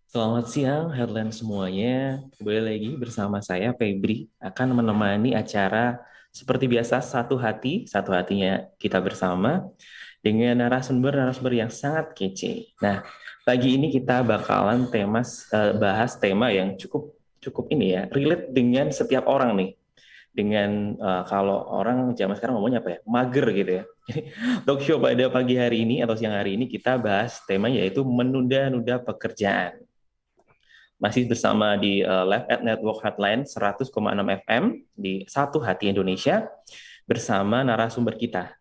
Selamat siang, Headline semuanya. Kembali lagi bersama saya, Febri, akan menemani acara seperti biasa, satu hatinya kita bersama dengan narasumber-narasumber yang sangat kece. Nah, pagi ini kita bakalan bahas tema yang cukup cukup ini ya, relate dengan setiap orang nih. Dengan kalau orang zaman sekarang ngomongnya apa ya, mager gitu ya. Talk show pada pagi hari ini atau siang hari ini kita bahas tema yaitu menunda-nunda pekerjaan. Masih bersama di Live at Network Headline 100,6 FM di Satu Hati Indonesia bersama narasumber kita.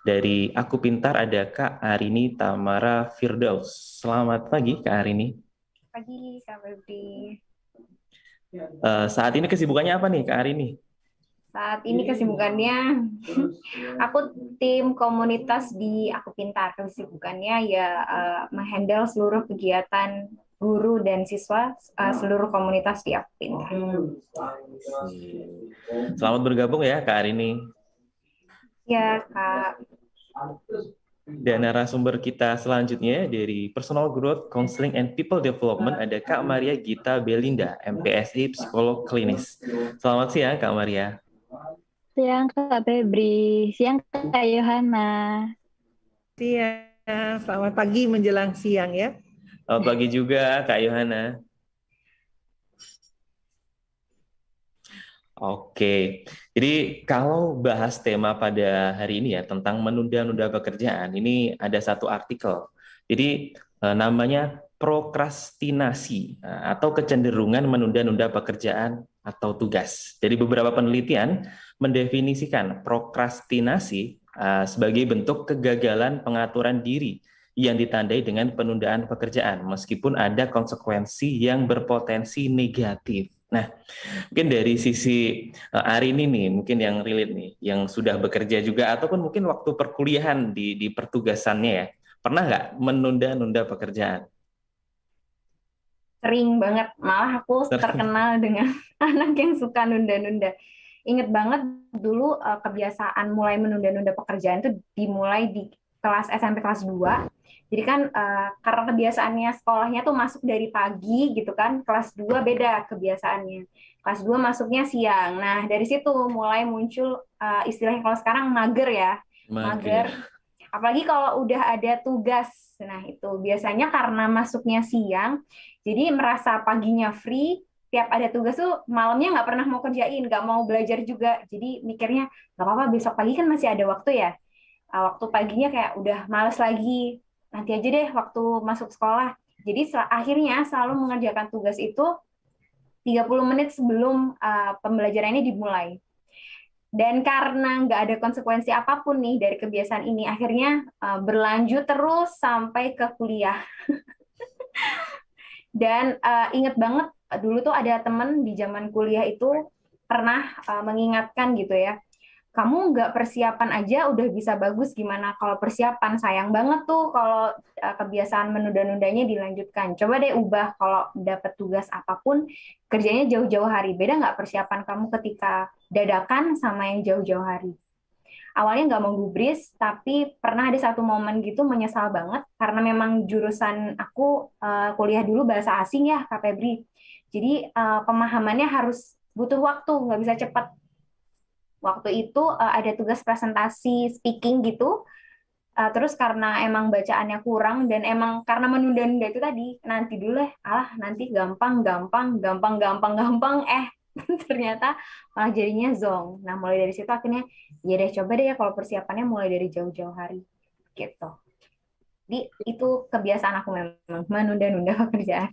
Dari Aku Pintar ada Kak Arini Tamara Firdaus. Selamat pagi Kak Arini. Pagi, Kak Febri. Saat ini kesibukannya apa nih Kak Arini? Saat ini kesibukannya, aku tim komunitas di Aku Pintar. Kesibukannya ya menghandle seluruh kegiatan guru dan siswa seluruh komunitas di Aku Pintar. Selamat bergabung ya Kak Arini. Ya, Kak. Dan narasumber kita selanjutnya dari Personal Growth, Counseling, and People Development ada Kak Maria Gita Belinda, MPSI Psikolog Klinis. Selamat siang Kak Maria. Siang Kak Febri, siang Kak Yohana. Siang, selamat pagi menjelang siang ya. Selamat pagi juga Kak Yohana. Oke, jadi kalau bahas tema pada hari ini ya tentang menunda-nunda pekerjaan, ini ada satu artikel. Jadi namanya prokrastinasi atau kecenderungan menunda-nunda pekerjaan atau tugas. Jadi beberapa penelitian mendefinisikan prokrastinasi sebagai bentuk kegagalan pengaturan diri yang ditandai dengan penundaan pekerjaan, meskipun ada konsekuensi yang berpotensi negatif. Nah, mungkin dari sisi Arini nih, mungkin yang relate nih, yang sudah bekerja juga, ataupun mungkin waktu perkuliahan di pertugasannya ya, pernah nggak menunda-nunda pekerjaan? Sering banget, malah aku terkenal dengan anak yang suka nunda-nunda. Ingat banget dulu kebiasaan mulai menunda-nunda pekerjaan itu dimulai di kelas SMP kelas 2. Jadi kan karena kebiasaannya sekolahnya tuh masuk dari pagi gitu kan, kelas 2 beda kebiasaannya. Kelas 2 masuknya siang. Nah, dari situ mulai muncul istilahnya kalau sekarang mager ya. Mager. Mager. Apalagi kalau udah ada tugas. Nah, itu biasanya karena masuknya siang, jadi merasa paginya free, tiap ada tugas tuh malamnya nggak pernah mau kerjain, nggak mau belajar juga. Jadi mikirnya, nggak apa-apa, besok pagi kan masih ada waktu ya. Waktu paginya kayak udah males lagi, nanti aja deh waktu masuk sekolah. Jadi akhirnya selalu mengerjakan tugas itu 30 menit sebelum pembelajaran ini dimulai. Dan karena nggak ada konsekuensi apapun nih dari kebiasaan ini, akhirnya berlanjut terus sampai ke kuliah. Dan inget banget dulu tuh ada temen di zaman kuliah itu pernah mengingatkan gitu ya, kamu nggak persiapan aja udah bisa bagus, gimana kalau persiapan? Sayang banget tuh kalau kebiasaan menunda-nundanya dilanjutkan. Coba deh ubah, kalau dapat tugas apapun, kerjanya jauh-jauh hari. Beda nggak persiapan kamu ketika dadakan sama yang jauh-jauh hari? Awalnya nggak mau gubris, tapi pernah ada satu momen gitu menyesal banget, karena memang jurusan aku kuliah dulu bahasa asing ya, Kak Febri. Jadi pemahamannya harus butuh waktu, nggak bisa cepat. Waktu itu ada tugas presentasi speaking gitu. Terus karena emang bacaannya kurang dan emang karena menunda-nunda itu tadi, nanti dulu ya, nanti gampang, gampang, gampang, gampang, gampang, ternyata malah jadinya zong. Nah, mulai dari situ akhirnya, ya deh coba deh ya kalau persiapannya mulai dari jauh-jauh hari gitu. Jadi itu kebiasaan aku memang menunda-nunda pekerjaan.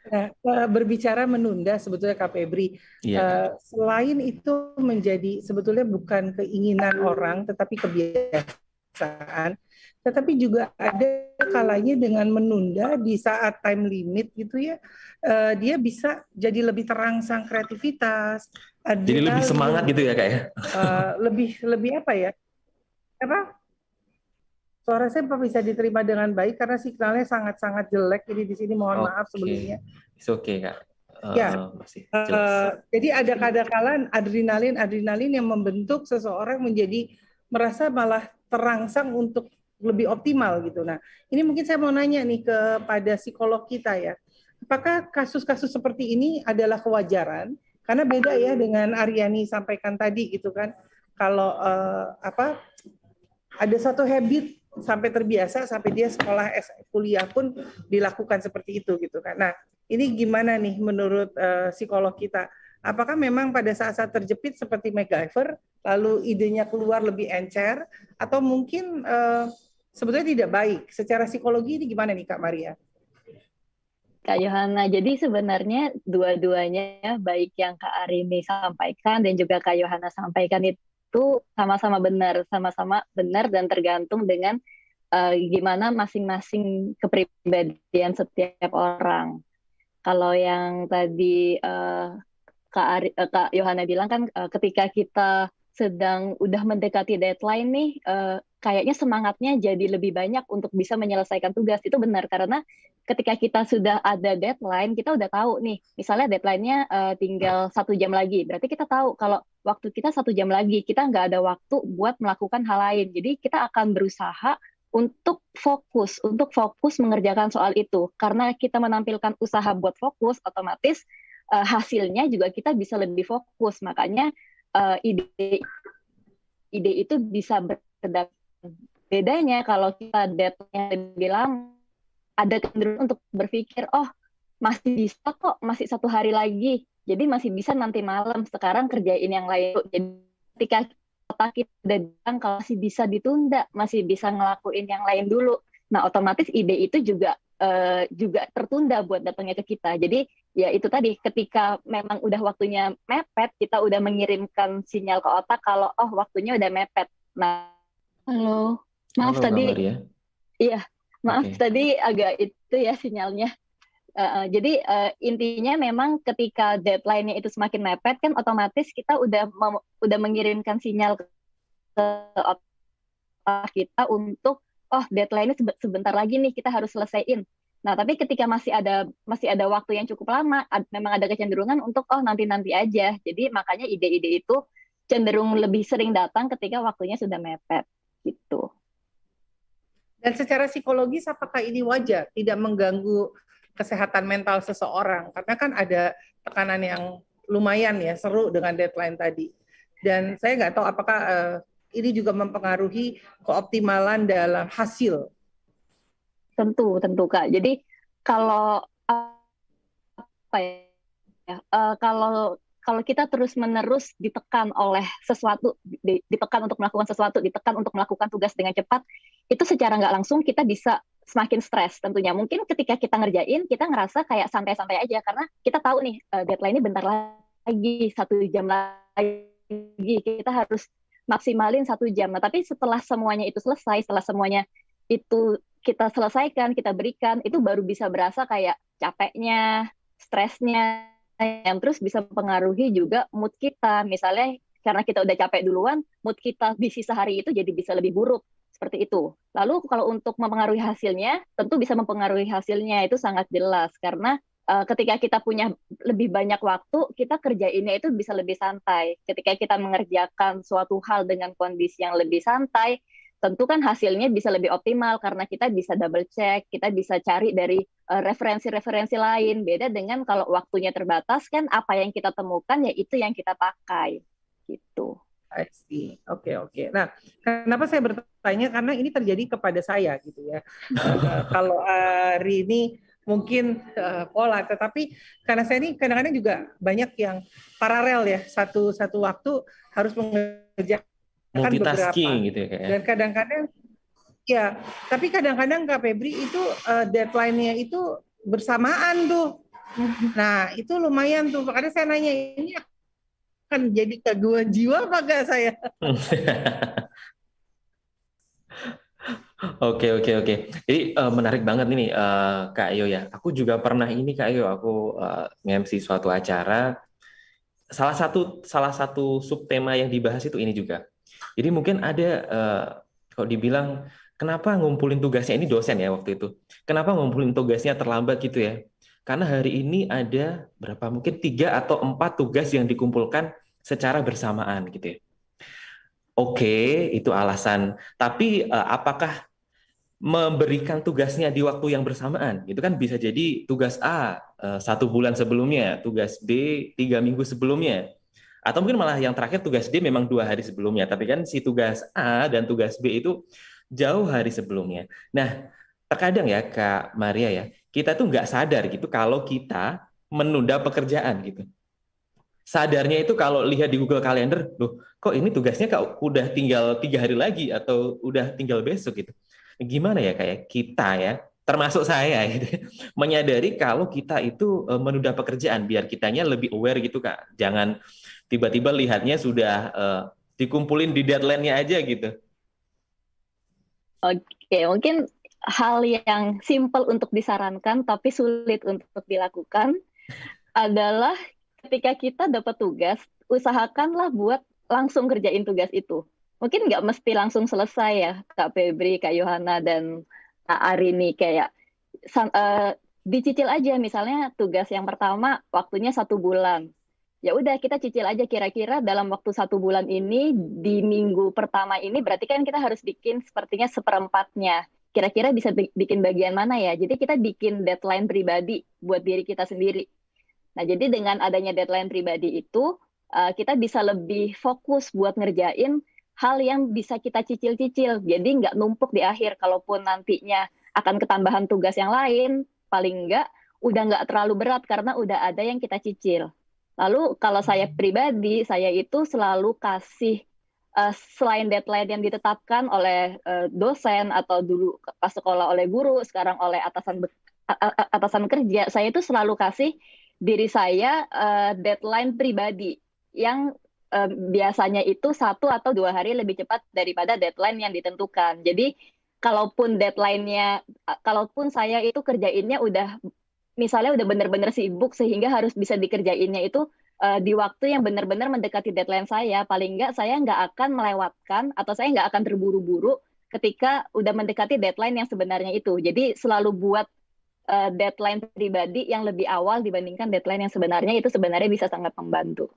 Nah, berbicara menunda sebetulnya Kak Febri, Iya. selain itu menjadi sebetulnya bukan keinginan orang tetapi kebiasaan, tetapi juga ada kalanya dengan menunda di saat time limit gitu ya, dia bisa jadi lebih terangsang kreativitas, Jadi lebih semangat adrenalin, gitu ya Kak ya? lebih lebih apa ya? Apa? Suara saya bisa diterima dengan baik karena signalnya sangat-sangat jelek. Jadi di sini mohon maaf Oke, sebelumnya. it's okay Kak. Ya, Masih jelas. jadi ada kadang-kala adrenalin yang membentuk seseorang menjadi merasa malah terangsang untuk lebih optimal gitu. Nah, ini mungkin saya mau nanya nih kepada psikolog kita ya. Apakah kasus-kasus seperti ini adalah kewajaran? Karena beda ya dengan Aryani sampaikan tadi gitu kan. Kalau ada satu habit sampai terbiasa sampai dia sekolah kuliah pun dilakukan seperti itu gitu kan. Nah, ini gimana nih menurut psikolog kita? Apakah memang pada saat-saat terjepit seperti MacGyver, lalu idenya keluar lebih encer, atau mungkin sebetulnya tidak baik? Secara psikologi ini gimana nih Kak Maria? Kak Yohana, jadi sebenarnya dua-duanya baik yang Kak Arini sampaikan dan juga Kak Yohana sampaikan itu sama-sama benar dan tergantung dengan gimana masing-masing kepribadian setiap orang. Kalau yang tadi Kak Yohana bilang kan ketika kita sedang udah mendekati deadline nih, kayaknya semangatnya jadi lebih banyak untuk bisa menyelesaikan tugas. Itu benar, karena ketika kita sudah ada deadline, kita udah tahu nih, misalnya deadline-nya tinggal 1 jam lagi. Berarti kita tahu kalau waktu kita 1 jam lagi, kita nggak ada waktu buat melakukan hal lain. Jadi kita akan berusaha untuk fokus mengerjakan soal itu. Karena kita menampilkan usaha buat fokus, otomatis hasilnya juga kita bisa lebih fokus. Makanya ide itu bisa berdampak. Bedanya kalau kita deadline lebih lama, ada kecenderungan untuk berpikir, oh masih bisa kok, masih 1 hari lagi, jadi masih bisa nanti malam, sekarang kerjain yang lain. Jadi ketika kita udah bilang kalau masih bisa ditunda, masih bisa ngelakuin yang lain dulu, nah otomatis ide itu juga tertunda buat datangnya ke kita. Jadi ya itu tadi, ketika memang udah waktunya mepet, kita udah mengirimkan sinyal ke otak kalau oh waktunya udah mepet. Nah, halo, maaf Halo, Kak tadi, Maria. iya, maaf Oke. tadi agak itu ya sinyalnya. Jadi intinya memang ketika deadline-nya itu semakin mepet kan otomatis kita udah mengirimkan sinyal ke otak kita untuk oh deadline-nya sebentar lagi nih kita harus selesaiin. Nah, tapi ketika masih ada waktu yang cukup lama, memang ada kecenderungan untuk oh nanti aja. Jadi makanya ide-ide itu cenderung lebih sering datang ketika waktunya sudah mepet gitu. Dan secara psikologis apakah ini wajar, tidak mengganggu kesehatan mental seseorang? Karena kan ada tekanan yang lumayan ya, seru dengan deadline tadi. Dan saya nggak tahu apakah ini juga mempengaruhi keoptimalan dalam hasil. Tentu Kak. Jadi kalau apa ya, kalau kita terus-menerus ditekan oleh sesuatu, ditekan untuk melakukan sesuatu, ditekan untuk melakukan tugas dengan cepat, itu secara nggak langsung kita bisa semakin stres tentunya. Mungkin ketika kita ngerjain, kita ngerasa kayak santai-santai aja, karena kita tahu nih deadline-nya bentar lagi, 1 jam lagi, kita harus maksimalin 1 jam. Nah, tapi setelah semuanya itu selesai, setelah semuanya itu kita selesaikan, kita berikan, itu baru bisa berasa kayak capeknya, stresnya, yang terus bisa mempengaruhi juga mood kita. Misalnya karena kita udah capek duluan, mood kita di sisa hari itu jadi bisa lebih buruk. Seperti itu. Lalu kalau untuk mempengaruhi hasilnya, tentu bisa mempengaruhi hasilnya, itu sangat jelas. Karena ketika kita punya lebih banyak waktu, kita kerjainnya itu bisa lebih santai. Ketika kita mengerjakan suatu hal dengan kondisi yang lebih santai, tentu kan hasilnya bisa lebih optimal karena kita bisa double check, kita bisa cari dari referensi-referensi lain. Beda dengan kalau waktunya terbatas kan apa yang kita temukan ya itu yang kita pakai gitu. I see. Oke. Nah, kenapa saya bertanya? Karena ini terjadi kepada saya gitu ya. Kalau hari ini mungkin pola, tetapi karena saya ini kadang-kadang juga banyak yang paralel ya, satu waktu harus mengerjakan Multitasking beberapa. gitu ya, kayak. Dan kadang-kadang ya, tapi kadang-kadang Kak Febri itu deadline-nya itu bersamaan tuh. Nah, itu lumayan tuh. Makanya saya nanya, ini akan jadi gangguan jiwa apa enggak saya? Oke. Jadi menarik banget ini Kak Ayo ya. Aku juga pernah ini Kak Ayo, aku nge-MC suatu acara. Salah satu subtema yang dibahas itu ini juga. Jadi mungkin ada kalau dibilang kenapa ngumpulin tugasnya, ini dosen ya waktu itu. Kenapa ngumpulin tugasnya terlambat gitu ya? Karena hari ini ada berapa mungkin 3 atau 4 tugas yang dikumpulkan secara bersamaan gitu ya. Oke, itu alasan. Tapi apakah memberikan tugasnya di waktu yang bersamaan. Itu kan bisa jadi tugas A 1 bulan sebelumnya, tugas B 3 minggu sebelumnya, atau mungkin malah yang terakhir tugas D memang 2 hari sebelumnya. Tapi kan si tugas A dan tugas B itu jauh hari sebelumnya. Nah, terkadang ya Kak Maria ya, kita tuh nggak sadar gitu kalau kita menunda pekerjaan gitu. Sadarnya itu kalau lihat di Google Calendar, loh kok ini tugasnya kok udah tinggal 3 hari lagi atau udah tinggal besok gitu. Gimana ya kayak kita ya, termasuk saya gitu, menyadari kalau kita itu menunda pekerjaan biar kitanya lebih aware gitu Kak. Jangan tiba-tiba lihatnya sudah dikumpulin di deadline-nya aja gitu. Oke, mungkin hal yang simple untuk disarankan tapi sulit untuk dilakukan adalah ketika kita dapat tugas, usahakanlah buat langsung kerjain tugas itu. Mungkin nggak mesti langsung selesai ya, Kak Febri, Kak Yohana, dan Kak Arini. Kayak dicicil aja, misalnya tugas yang pertama waktunya 1 bulan. Ya udah kita cicil aja kira-kira dalam waktu 1 bulan ini, di minggu pertama ini berarti kan kita harus bikin sepertinya seperempatnya. Kira-kira bisa bikin bagian mana ya? Jadi kita bikin deadline pribadi buat diri kita sendiri. Nah, jadi dengan adanya deadline pribadi itu, kita bisa lebih fokus buat ngerjain hal yang bisa kita cicil-cicil. Jadi nggak numpuk di akhir. Kalaupun nantinya akan ketambahan tugas yang lain, paling nggak udah nggak terlalu berat karena udah ada yang kita cicil. Lalu kalau saya pribadi, saya itu selalu kasih selain deadline yang ditetapkan oleh dosen atau dulu pas sekolah oleh guru, sekarang oleh atasan kerja, saya itu selalu kasih diri saya deadline pribadi yang biasanya itu 1 atau 2 hari lebih cepat daripada deadline yang ditentukan. Jadi kalaupun deadline-nya, kalaupun saya itu kerjainnya udah misalnya udah benar-benar sibuk sehingga harus bisa dikerjainnya itu di waktu yang benar-benar mendekati deadline saya, paling nggak saya nggak akan melewatkan atau saya nggak akan terburu-buru ketika udah mendekati deadline yang sebenarnya itu. Jadi selalu buat deadline pribadi yang lebih awal dibandingkan deadline yang sebenarnya, itu sebenarnya bisa sangat membantu.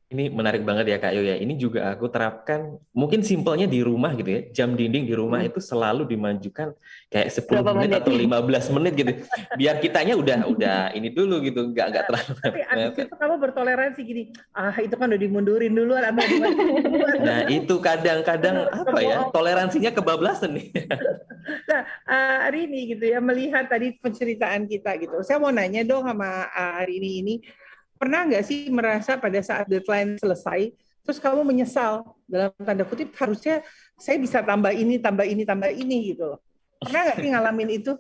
Ini menarik banget ya Kak Yo ya. Ini juga aku terapkan mungkin simpelnya di rumah gitu ya. Jam dinding di rumah itu selalu dimajukan kayak 10 Berapa menit menit? atau 15 menit gitu. Biar kitanya udah ini dulu gitu, nggak terlalu Tapi abis mepet. itu kamu bertoleransi gini, itu kan udah dimundurin duluan atau duluan. Nah, itu kadang-kadang apa ya? Toleransinya kebablasan nih. Nah, hari ini gitu ya, melihat tadi penceritaan kita gitu. Saya mau nanya dong sama hari ini, pernah nggak sih merasa pada saat deadline selesai, terus kamu menyesal, dalam tanda kutip, harusnya saya bisa tambah ini gitu loh. Pernah nggak sih ngalamin itu?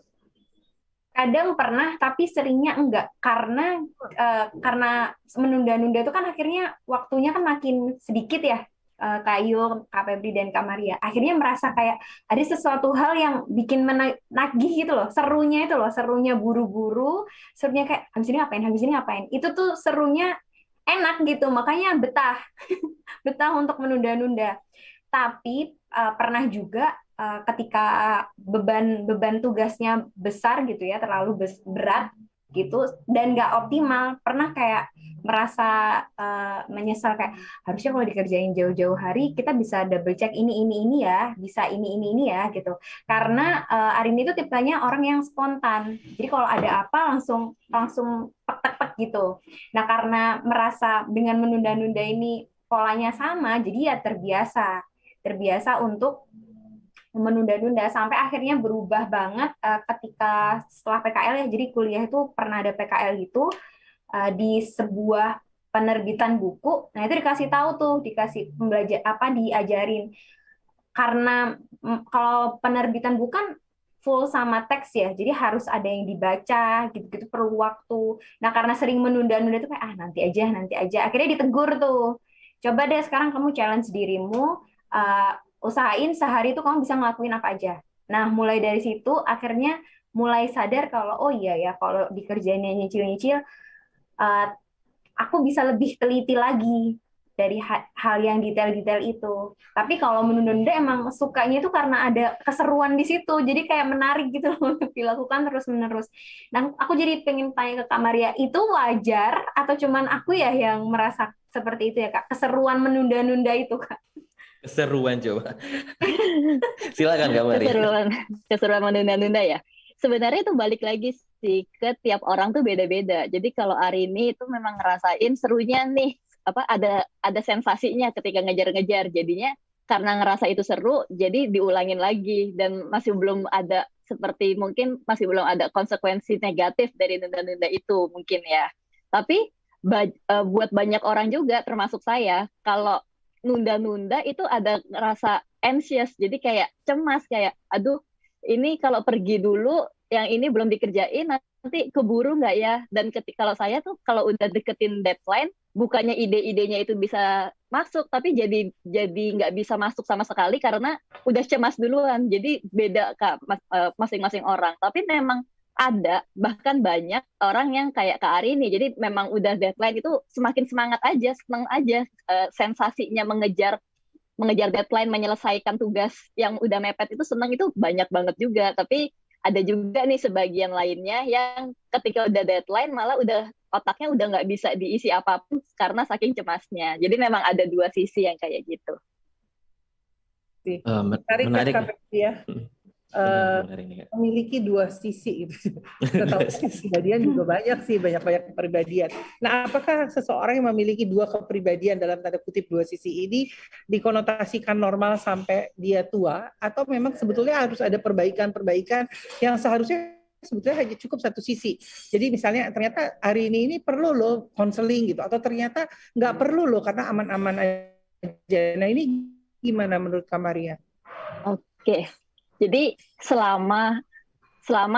Kadang pernah, tapi seringnya enggak. Karena menunda-nunda itu kan akhirnya waktunya kan makin sedikit ya. Kak Yu, Kak Febri, dan Kak Maria. Akhirnya merasa kayak ada sesuatu hal yang bikin menagih gitu loh. Serunya itu loh, serunya buru-buru, serunya kayak habis ini ngapain. Itu tuh serunya enak gitu, makanya betah. Betah untuk menunda-nunda. Tapi pernah juga ketika beban tugasnya besar gitu ya, terlalu berat gitu dan nggak optimal, pernah kayak merasa menyesal kayak harusnya kalau dikerjain jauh-jauh hari kita bisa double check ini ya, bisa ini ya gitu. Karena Arini itu tipenya orang yang spontan, jadi kalau ada apa langsung tek gitu. Nah, karena merasa dengan menunda-nunda ini polanya sama, jadi ya terbiasa untuk menunda-nunda sampai akhirnya berubah banget ketika setelah PKL ya. Jadi kuliah itu pernah ada PKL gitu di sebuah penerbitan buku. Nah, itu dikasih tahu tuh, dikasih diajarin. Karena kalau penerbitan buku kan full sama teks ya, jadi harus ada yang dibaca gitu-gitu, perlu waktu. Nah, karena sering menunda-nunda itu kayak nanti aja. Akhirnya ditegur tuh. Coba deh sekarang kamu challenge dirimu, usahain sehari itu kamu bisa ngelakuin apa aja. Nah, mulai dari situ akhirnya mulai sadar kalau oh iya ya, kalau dikerjainnya nyicil-nyicil, aku bisa lebih teliti lagi dari hal yang detail-detail itu. Tapi kalau menunda-nunda emang sukanya itu karena ada keseruan di situ, jadi kayak menarik gitu loh untuk dilakukan terus-menerus. Nah, aku jadi pengen tanya ke Kak Maria, itu wajar atau cuman aku ya yang merasa seperti itu ya Kak? Keseruan menunda-nunda itu Kak? Keseruan coba. Silakan Kak Maria. Keseruan menunda-nunda ya. Sebenarnya itu balik lagi sih ke tiap orang tuh beda-beda. Jadi kalau Arini itu memang ngerasain serunya nih, ada sensasinya ketika ngejar-ngejar. Jadinya karena ngerasa itu seru, jadi diulangin lagi dan masih belum ada seperti mungkin masih belum ada konsekuensi negatif dari nunda-nunda itu mungkin ya. Tapi buat banyak orang juga termasuk saya, kalau nunda-nunda itu ada rasa anxious, jadi kayak cemas, kayak aduh ini kalau pergi dulu yang ini belum dikerjain nanti keburu nggak ya. Dan kalau saya tuh kalau udah deketin deadline, bukannya ide-idenya itu bisa masuk, tapi jadi nggak bisa masuk sama sekali karena udah cemas duluan. Jadi beda Kak, masing-masing orang. Tapi memang ada bahkan banyak orang yang kayak Kak Ari nih, jadi memang udah deadline itu semakin semangat aja, seneng aja, sensasinya mengejar deadline, menyelesaikan tugas yang udah mepet itu seneng, itu banyak banget juga. Tapi ada juga nih sebagian lainnya yang ketika udah deadline malah udah otaknya udah nggak bisa diisi apapun karena saking cemasnya. Jadi memang ada dua sisi yang kayak gitu. Menarik ya. Memiliki dua sisi gitu. Kepribadian juga banyak sih, banyak kepribadian. Nah, apakah seseorang yang memiliki dua kepribadian dalam tanda kutip dua sisi ini dikonotasikan normal sampai dia tua, atau memang sebetulnya harus ada perbaikan-perbaikan yang seharusnya sebetulnya hanya cukup satu sisi. Jadi misalnya ternyata hari ini perlu loh konseling gitu, atau ternyata nggak perlu loh karena aman-aman aja. Nah, ini gimana menurut Kak Maria? Oke. Jadi selama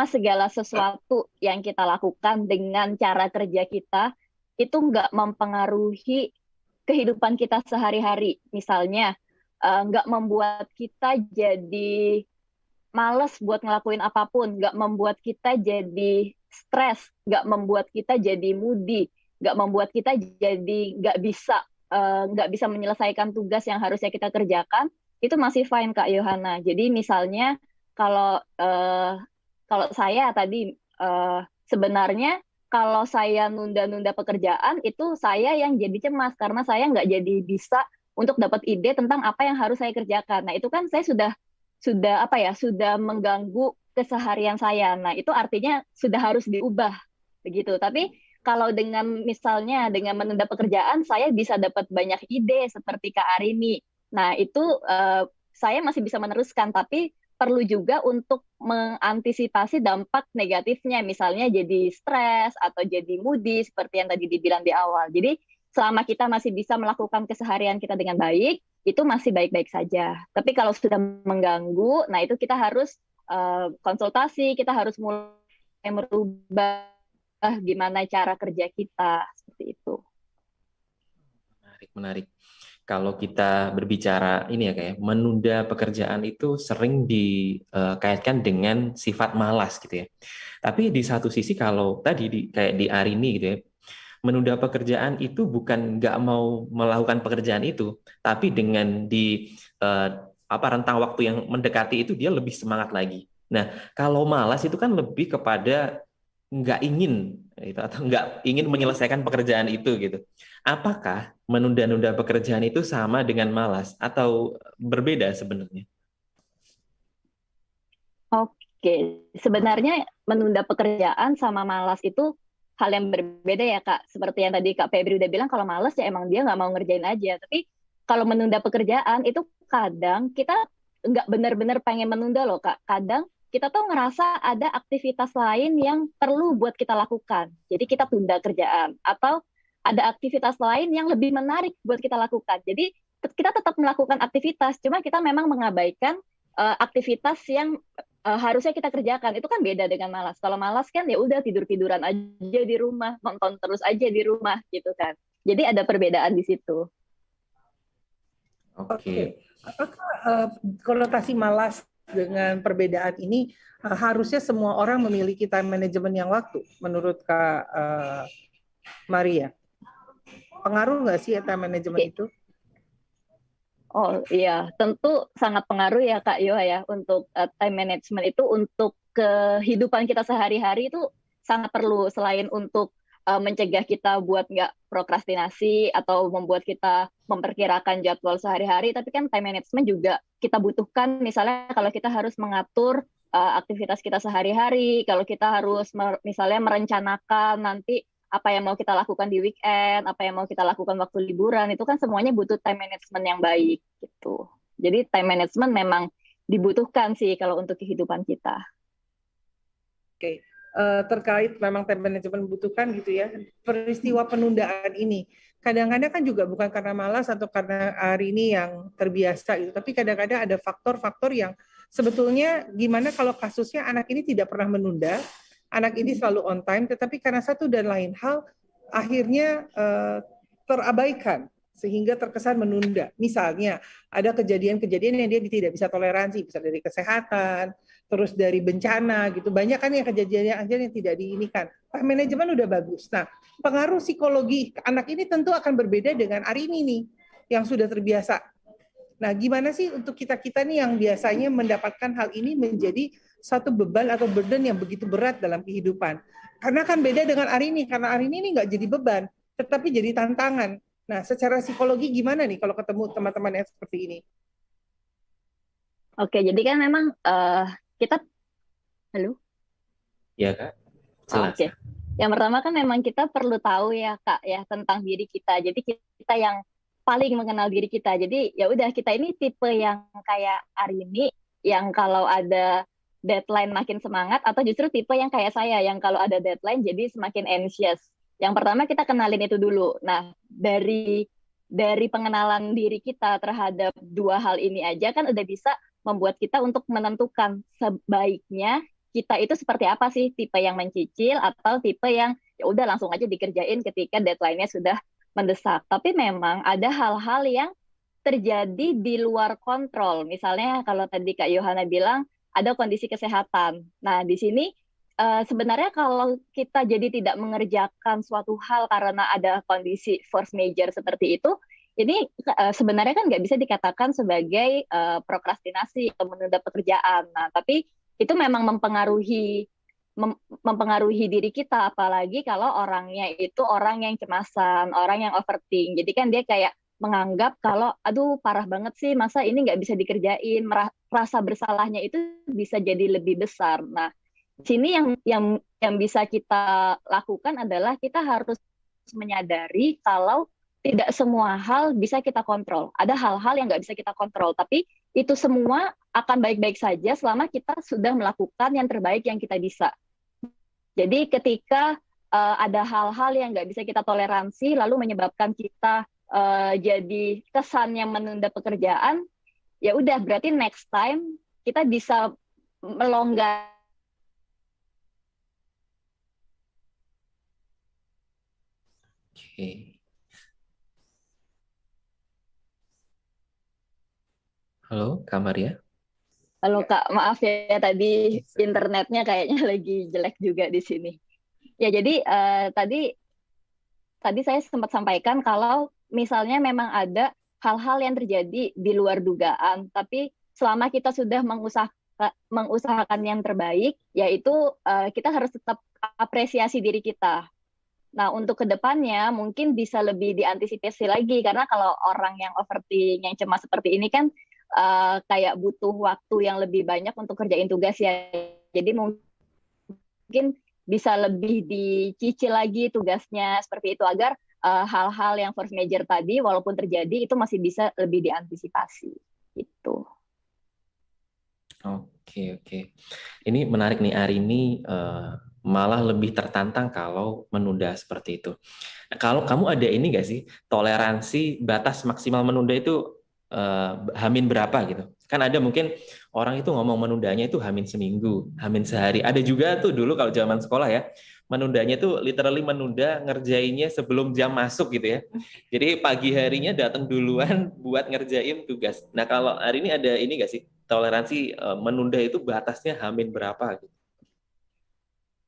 segala sesuatu yang kita lakukan dengan cara kerja kita itu nggak mempengaruhi kehidupan kita sehari-hari. Misalnya nggak membuat kita jadi malas buat ngelakuin apapun, nggak membuat kita jadi stres, nggak membuat kita jadi moody, nggak membuat kita jadi nggak bisa menyelesaikan tugas yang harusnya kita kerjakan, itu masih fine Kak Yohana. Jadi misalnya kalau saya tadi sebenarnya kalau saya nunda-nunda pekerjaan itu saya yang jadi cemas karena saya nggak jadi bisa untuk dapat ide tentang apa yang harus saya kerjakan. Nah itu kan saya sudah mengganggu keseharian saya. Nah itu artinya sudah harus diubah begitu. Tapi kalau misalnya dengan menunda pekerjaan saya bisa dapat banyak ide seperti Kak Arini. Nah, itu saya masih bisa meneruskan, tapi perlu juga untuk mengantisipasi dampak negatifnya, misalnya jadi stres atau jadi moody, seperti yang tadi dibilang di awal. Jadi, selama kita masih bisa melakukan keseharian kita dengan baik, itu masih baik-baik saja. Tapi kalau sudah mengganggu, nah itu kita harus konsultasi, kita harus mulai merubah gimana cara kerja kita, seperti itu. Menarik. Kalau kita berbicara ini ya kayak menunda pekerjaan itu sering dikaitkan dengan sifat malas gitu ya. Tapi di satu sisi kalau tadi kayak di Arini gitu ya, menunda pekerjaan itu bukan nggak mau melakukan pekerjaan itu, tapi dengan rentang waktu yang mendekati itu dia lebih semangat lagi. Nah, kalau malas itu kan lebih kepada nggak ingin itu atau nggak ingin menyelesaikan pekerjaan itu gitu. Apakah menunda-nunda pekerjaan itu sama dengan malas atau berbeda sebenarnya? Oke, sebenarnya menunda pekerjaan sama malas itu hal yang berbeda ya Kak. Seperti yang tadi Kak Febri udah bilang, kalau malas ya emang dia nggak mau ngerjain aja. Tapi kalau menunda pekerjaan itu kadang kita nggak benar-benar pengen menunda loh Kak. Kadang kita tuh ngerasa ada aktivitas lain yang perlu buat kita lakukan. Jadi kita tunda kerjaan. Atau ada aktivitas lain yang lebih menarik buat kita lakukan. Jadi kita tetap melakukan aktivitas, cuma kita memang mengabaikan aktivitas yang harusnya kita kerjakan. Itu kan beda dengan malas. Kalau malas kan ya udah tidur-tiduran aja di rumah, nonton terus aja di rumah gitu kan. Jadi ada perbedaan di situ. Oke. Apakah konotasi malas dengan perbedaan ini harusnya semua orang memiliki time management yang waktu menurut Kak Maria? Pengaruh nggak sih time management itu? Oh iya, tentu sangat pengaruh ya Kak Yoha ya, untuk time management itu untuk kehidupan kita sehari-hari itu sangat perlu. Selain untuk mencegah kita buat nggak prokrastinasi atau membuat kita memperkirakan jadwal sehari-hari, tapi kan time management juga kita butuhkan. Misalnya kalau kita harus mengatur aktivitas kita sehari-hari, kalau kita harus misalnya merencanakan nanti apa yang mau kita lakukan di weekend, apa yang mau kita lakukan waktu liburan, itu kan semuanya butuh time management yang baik gitu. Jadi time management memang dibutuhkan sih kalau untuk kehidupan kita. Oke. Terkait memang time management membutuhkan gitu ya, peristiwa penundaan ini kadang-kadang kan juga bukan karena malas atau karena hari ini yang terbiasa gitu, tapi kadang-kadang ada faktor-faktor yang sebetulnya gimana kalau kasusnya anak ini tidak pernah menunda, anak ini selalu on time, tetapi karena satu dan lain hal akhirnya terabaikan sehingga terkesan menunda. Misalnya ada kejadian-kejadian yang dia tidak bisa toleransi, bisa dari kesehatan, terus dari bencana gitu. Banyak kan yang kejadian yang tidak diinikan. Manajemen udah bagus. Nah, pengaruh psikologi anak ini tentu akan berbeda dengan hari ini nih yang sudah terbiasa. Nah, gimana sih untuk kita-kita nih yang biasanya mendapatkan hal ini menjadi satu beban atau burden yang begitu berat dalam kehidupan. Karena kan beda dengan hari ini, karena hari ini nggak jadi beban, tetapi jadi tantangan. Nah, secara psikologi gimana nih kalau ketemu teman-teman yang seperti ini? Oke, jadi kan memang kita, halo? Ya Kak, Oke. Yang pertama kan memang kita perlu tahu ya Kak ya tentang diri kita. Jadi kita yang paling mengenal diri kita. Jadi ya udah kita ini tipe yang kayak Arini yang kalau ada deadline makin semangat, atau justru tipe yang kayak saya yang kalau ada deadline jadi semakin anxious. Yang pertama kita kenalin itu dulu. Nah, dari pengenalan diri kita terhadap dua hal ini aja kan udah bisa membuat kita untuk menentukan sebaiknya kita itu seperti apa sih, tipe yang mencicil atau tipe yang ya udah langsung aja dikerjain ketika deadline-nya sudah mendesak. Tapi memang ada hal-hal yang terjadi di luar kontrol. Misalnya kalau tadi Kak Yohana bilang ada kondisi kesehatan. Nah, di sini sebenarnya kalau kita jadi tidak mengerjakan suatu hal karena ada kondisi force major seperti itu, ini sebenarnya kan nggak bisa dikatakan sebagai prokrastinasi atau menunda pekerjaan. Nah, tapi itu memang mempengaruhi diri kita, apalagi kalau orangnya itu orang yang cemasan, orang yang overthink. Jadi kan dia kayak menganggap kalau, aduh parah banget sih, masa ini nggak bisa dikerjain, rasa bersalahnya itu bisa jadi lebih besar. Nah, sini yang bisa kita lakukan adalah kita harus menyadari kalau tidak semua hal bisa kita kontrol. Ada hal-hal yang nggak bisa kita kontrol, tapi itu semua akan baik-baik saja selama kita sudah melakukan yang terbaik yang kita bisa. Jadi ketika ada hal-hal yang nggak bisa kita toleransi, lalu menyebabkan kita jadi kesannya menunda pekerjaan, ya udah berarti next time kita bisa melonggar. Oke. Halo, Kak Maria. Halo Kak, maaf ya tadi internetnya kayaknya lagi jelek juga di sini. Ya jadi tadi saya sempat sampaikan kalau misalnya memang ada hal-hal yang terjadi di luar dugaan, tapi selama kita sudah mengusahakan yang terbaik, yaitu kita harus tetap apresiasi diri kita. Nah, untuk kedepannya mungkin bisa lebih diantisipasi lagi, karena kalau orang yang overthink, yang cemas seperti ini kan kayak butuh waktu yang lebih banyak untuk kerjain tugas ya. Jadi mungkin bisa lebih dicicil lagi tugasnya seperti itu, agar hal-hal yang force major tadi walaupun terjadi itu masih bisa lebih diantisipasi gitu. Oke. Ini menarik nih, Arini malah lebih tertantang kalau menunda seperti itu. Nah, kalau kamu ada ini nggak sih, toleransi batas maksimal menunda itu hamin berapa gitu? Kan ada mungkin orang itu ngomong menundanya itu hamin seminggu, hamin sehari. Ada juga tuh dulu kalau zaman sekolah ya, menundanya tuh literally menunda ngerjainnya sebelum jam masuk gitu ya. Jadi pagi harinya datang duluan buat ngerjain tugas. Nah kalau hari ini ada ini nggak sih, toleransi menunda itu batasnya hamin berapa gitu?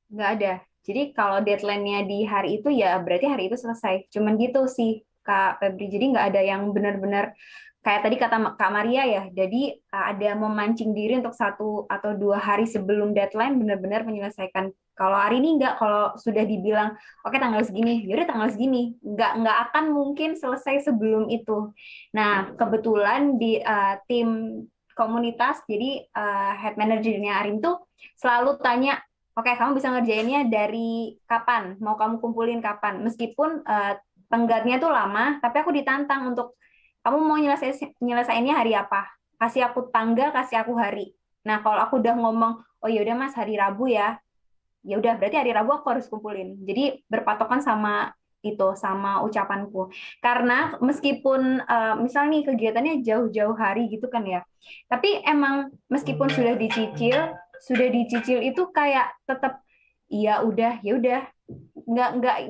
Nggak ada. Jadi kalau deadline-nya di hari itu ya berarti hari itu selesai. Cuman gitu sih. Kak Febri. Jadi nggak ada yang benar-benar kayak tadi kata Kak Maria ya. Jadi ada memancing diri untuk 1 atau 2 hari sebelum deadline benar-benar menyelesaikan. Kalau hari ini nggak, kalau sudah dibilang oke tanggal segini, yaudah tanggal segini, nggak akan mungkin selesai sebelum itu. Nah kebetulan di tim komunitas, jadi head manajernya Arin tuh selalu tanya, oke kamu bisa ngerjainnya dari kapan, mau kamu kumpulin kapan, meskipun tenggatnya tuh lama, tapi aku ditantang untuk kamu mau nyelesainnya hari apa? Kasih aku tanggal, kasih aku hari. Nah, kalau aku udah ngomong, oh ya udah Mas, hari Rabu ya. Ya udah, berarti hari Rabu aku harus kumpulin. Jadi berpatokan sama itu, sama ucapanku. Karena meskipun misal nih kegiatannya jauh-jauh hari gitu kan ya. Tapi emang meskipun sudah dicicil itu kayak tetap ya udah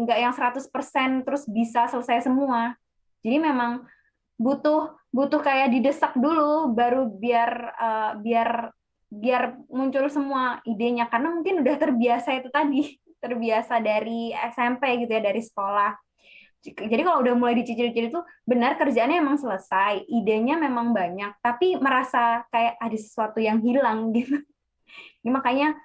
nggak yang 100% terus bisa selesai semua. Jadi memang butuh butuh kayak didesak dulu baru biar muncul semua idenya, karena mungkin udah terbiasa itu tadi, terbiasa dari SMP gitu ya, dari sekolah. Jadi kalau udah mulai dicicil-cicil itu benar kerjaannya emang selesai, idenya memang banyak, tapi merasa kayak ada sesuatu yang hilang gitu. Ini makanya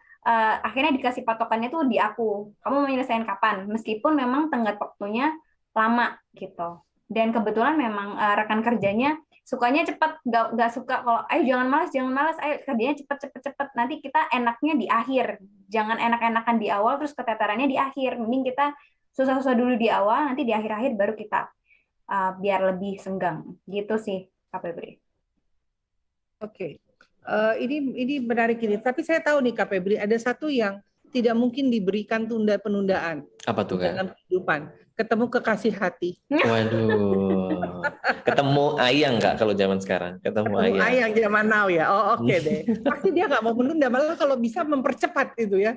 akhirnya dikasih patokannya tuh di aku. Kamu mau menyelesaikan kapan? Meskipun memang tenggat waktunya lama gitu. Dan kebetulan memang rekan kerjanya sukanya cepat, nggak suka kalau ayo jangan malas, ayo kerjanya cepet. Nanti kita enaknya di akhir. Jangan enak-enakan di awal terus keteterannya di akhir. Mending kita susah-susah dulu di awal, nanti di akhir-akhir baru kita biar lebih senggang. Gitu sih, Kak Febri. Oke. Ini menarik ini. Tapi saya tahu nih Kak Febri, ada satu yang tidak mungkin diberikan penundaan Apa tuh, Kak? dalam kehidupan. Ketemu kekasih hati. Waduh. Ketemu ayang Kak kalau zaman sekarang. Ketemu ayang. Ayang zaman now ya. Oh oke deh. Pasti dia nggak mau menunda, malah kalau bisa mempercepat itu ya.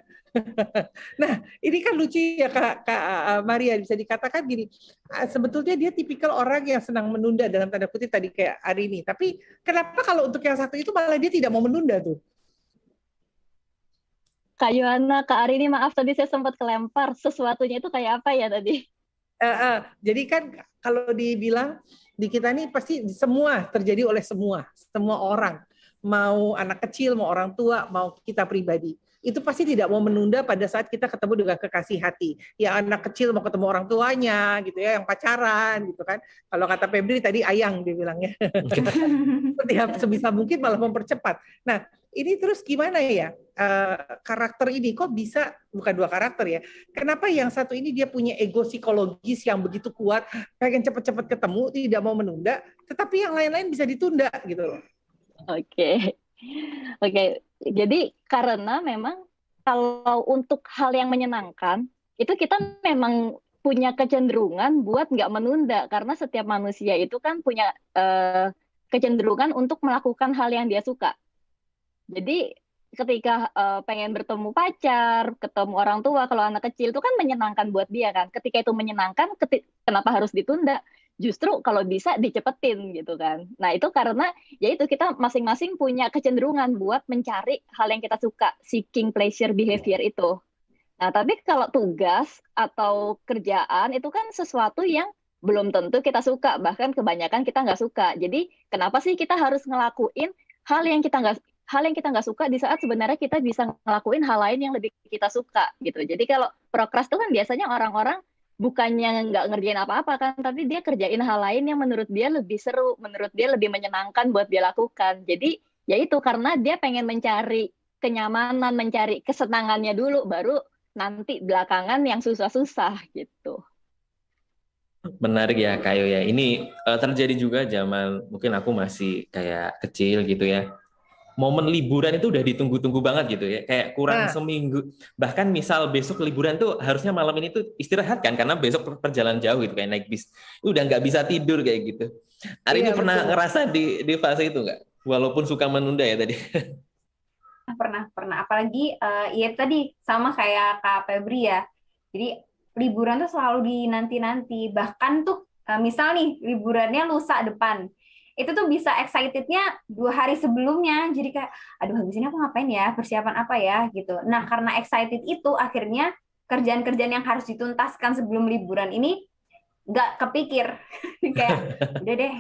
Nah, ini kan lucu ya Kak Maria, bisa dikatakan gini, sebetulnya dia tipikal orang yang senang menunda dalam tanda kutip tadi kayak hari ini. Tapi kenapa kalau untuk yang satu itu malah dia tidak mau menunda tuh? Kak Yohana, Kak Arini, maaf tadi saya sempat kelempar. Sesuatunya itu kayak apa ya tadi? Jadi kan kalau dibilang di kita ini pasti semua terjadi oleh semua orang, mau anak kecil, mau orang tua, mau kita pribadi. Itu pasti tidak mau menunda pada saat kita ketemu dengan kekasih hati. Ya anak kecil mau ketemu orang tuanya gitu ya, yang pacaran gitu kan. Kalau kata Febri tadi ayang dia bilangnya. Setiap sebisa mungkin malah mempercepat. Nah, ini terus gimana ya? Karakter ini kok bisa, bukan dua karakter ya. Kenapa yang satu ini dia punya ego psikologis yang begitu kuat, pengen cepat-cepat ketemu, tidak mau menunda, tetapi yang lain-lain bisa ditunda gitu loh. Oke. Jadi karena memang kalau untuk hal yang menyenangkan itu kita memang punya kecenderungan buat nggak menunda, karena setiap manusia itu kan punya kecenderungan untuk melakukan hal yang dia suka. Jadi ketika pengen bertemu pacar, ketemu orang tua, kalau anak kecil itu kan menyenangkan buat dia kan. Ketika itu menyenangkan, kenapa harus ditunda? Justru kalau bisa dicepetin gitu kan. Nah itu karena ya itu kita masing-masing punya kecenderungan buat mencari hal yang kita suka, seeking pleasure behavior itu. Nah tapi kalau tugas atau kerjaan itu kan sesuatu yang belum tentu kita suka, bahkan kebanyakan kita nggak suka. Jadi kenapa sih kita harus ngelakuin hal yang kita nggak suka di saat sebenarnya kita bisa ngelakuin hal lain yang lebih kita suka gitu. Jadi kalau prokras itu kan biasanya orang-orang bukannya nggak ngerjain apa-apa kan, tapi dia kerjain hal lain yang menurut dia lebih seru, menurut dia lebih menyenangkan buat dia lakukan. Jadi ya itu karena dia pengen mencari kenyamanan, mencari kesenangannya dulu, baru nanti belakangan yang susah-susah gitu. Menarik ya Kayo ya. Ini terjadi juga zaman mungkin aku masih kayak kecil gitu ya. Momen liburan itu udah ditunggu-tunggu banget gitu ya. Kayak kurang seminggu. Bahkan misal besok liburan tuh harusnya malam ini tuh istirahat kan, karena besok perjalanan jauh gitu kayak naik bis. Udah nggak bisa tidur kayak gitu. Hari ini pernah ngerasa di fase itu nggak? Walaupun suka menunda ya tadi. Pernah. Apalagi ya tadi sama kayak Kak Febri ya. Jadi liburan tuh selalu dinanti-nanti. Bahkan tuh misal nih liburannya lusa depan. Itu tuh bisa excitednya 2 hari sebelumnya. Jadi kayak, aduh habis ini aku ngapain ya, persiapan apa ya gitu. Nah karena excited itu akhirnya kerjaan-kerjaan yang harus dituntaskan sebelum liburan ini nggak kepikir. Kayak udah deh,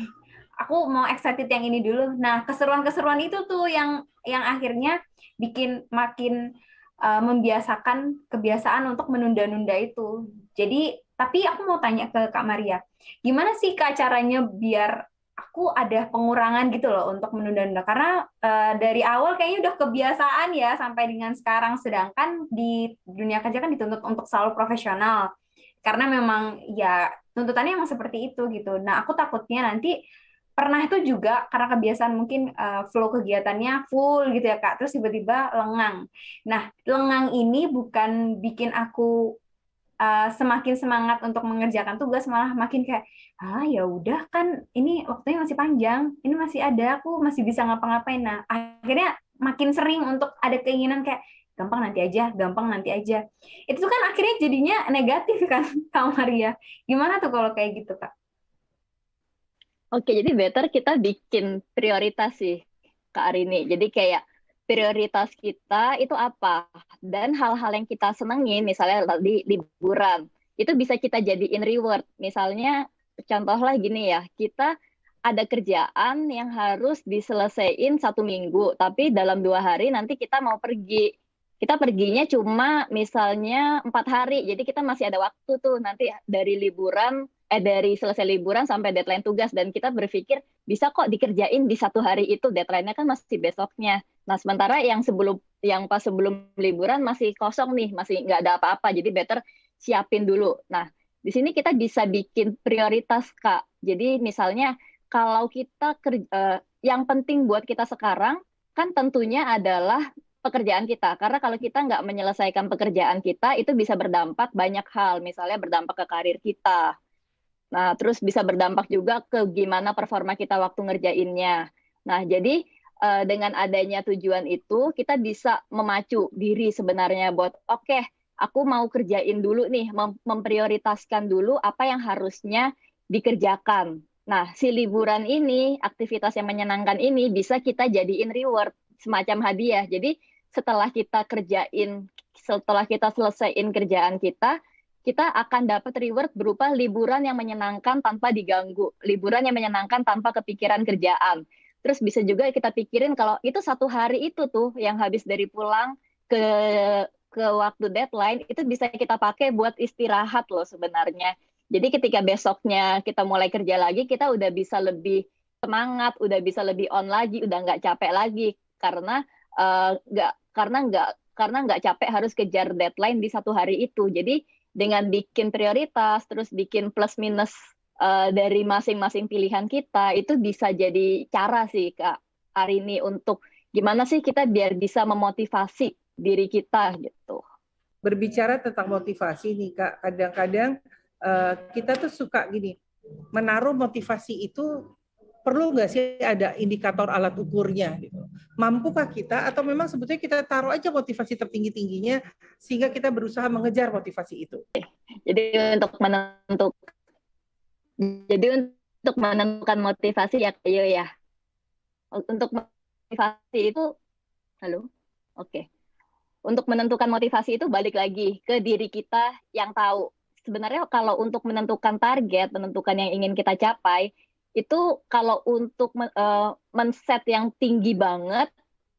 aku mau excited yang ini dulu. Nah, keseruan-keseruan itu tuh yang akhirnya bikin makin membiasakan kebiasaan untuk menunda-nunda itu. Jadi, tapi aku mau tanya ke Kak Maria, gimana sih Kak caranya biar aku ada pengurangan gitu loh untuk menunda-nunda? Karena dari awal kayaknya udah kebiasaan ya sampai dengan sekarang. Sedangkan di dunia kerja kan dituntut untuk selalu profesional. Karena memang ya tuntutannya emang seperti itu gitu. Nah, aku takutnya nanti pernah itu juga karena kebiasaan mungkin flow kegiatannya full gitu ya Kak, terus tiba-tiba lengang. Nah, lengang ini bukan bikin aku semakin semangat untuk mengerjakan tugas, malah makin kayak ya udah kan ini waktunya masih panjang, ini masih ada, aku masih bisa ngapa-ngapain. Nah, akhirnya makin sering untuk ada keinginan kayak gampang nanti aja, gampang nanti aja. Itu kan akhirnya jadinya negatif kan, Kak Maria. Gimana tuh kalau kayak gitu, Kak? Oke, jadi better kita bikin prioritas sih, Kak Arini. Jadi kayak prioritas kita itu apa? Dan hal-hal yang kita senengin, misalnya tadi liburan, itu bisa kita jadiin reward. Misalnya, contohlah gini ya, kita ada kerjaan yang harus diselesaikan 1 minggu, tapi dalam 2 hari nanti kita mau pergi. Kita perginya cuma misalnya 4 hari, jadi kita masih ada waktu tuh nanti dari selesai liburan sampai deadline tugas, dan kita berpikir bisa kok dikerjain di 1 hari itu, deadline-nya kan masih besoknya. Nah, sementara yang pas sebelum liburan masih kosong nih, masih nggak ada apa-apa, jadi better siapin dulu. Nah, di sini kita bisa bikin prioritas, Kak. Jadi misalnya kalau yang penting buat kita sekarang kan tentunya adalah pekerjaan kita. Karena kalau kita nggak menyelesaikan pekerjaan kita, itu bisa berdampak banyak hal. Misalnya berdampak ke karir kita. Nah, terus bisa berdampak juga ke gimana performa kita waktu ngerjainnya. Nah, jadi dengan adanya tujuan itu, kita bisa memacu diri sebenarnya buat, oke, aku mau kerjain dulu nih, memprioritaskan dulu apa yang harusnya dikerjakan. Nah, si liburan ini, aktivitas yang menyenangkan ini, bisa kita jadiin reward, semacam hadiah. Jadi, setelah kita selesaiin kerjaan kita akan dapat reward berupa liburan yang menyenangkan tanpa diganggu, liburan yang menyenangkan tanpa kepikiran kerjaan. Terus bisa juga kita pikirin kalau itu 1 hari itu tuh yang habis dari pulang ke waktu deadline, itu bisa kita pakai buat istirahat loh sebenarnya. Jadi ketika besoknya kita mulai kerja lagi, kita udah bisa lebih semangat, udah bisa lebih on lagi, udah nggak capek lagi karena nggak capek harus kejar deadline di 1 hari itu. Jadi dengan bikin prioritas, terus bikin plus minus dari masing-masing pilihan kita, itu bisa jadi cara sih Kak Arini untuk gimana sih kita biar bisa memotivasi diri kita gitu. Berbicara tentang motivasi nih Kak, kadang-kadang kita tuh suka gini, menaruh motivasi itu perlu nggak sih ada indikator alat ukurnya gitu. Mampukah kita atau memang sebetulnya kita taruh aja motivasi tertinggi-tingginya sehingga kita berusaha mengejar motivasi itu. Jadi untuk menentukan motivasi ya kayak ya. Untuk motivasi itu Oke. Untuk menentukan motivasi itu balik lagi ke diri kita yang tahu. Sebenarnya kalau untuk menentukan target, menentukan yang ingin kita capai, itu kalau untuk men-set yang tinggi banget,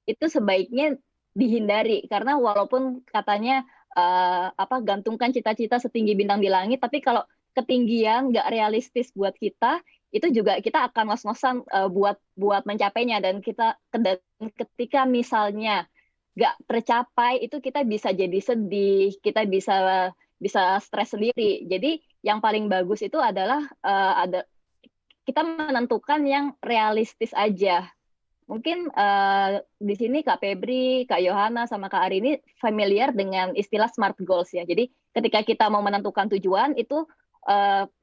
itu sebaiknya dihindari. Karena walaupun katanya gantungkan cita-cita setinggi bintang di langit, tapi kalau ketinggian nggak realistis buat kita, itu juga kita akan ngos-ngosan buat mencapainya. Dan ketika misalnya nggak tercapai, itu kita bisa jadi sedih, kita bisa stres sendiri. Jadi yang paling bagus itu adalah kita menentukan yang realistis aja. Mungkin di sini Kak Febri, Kak Yohana, sama Kak Arini familiar dengan istilah SMART goals ya. Jadi ketika kita mau menentukan tujuan itu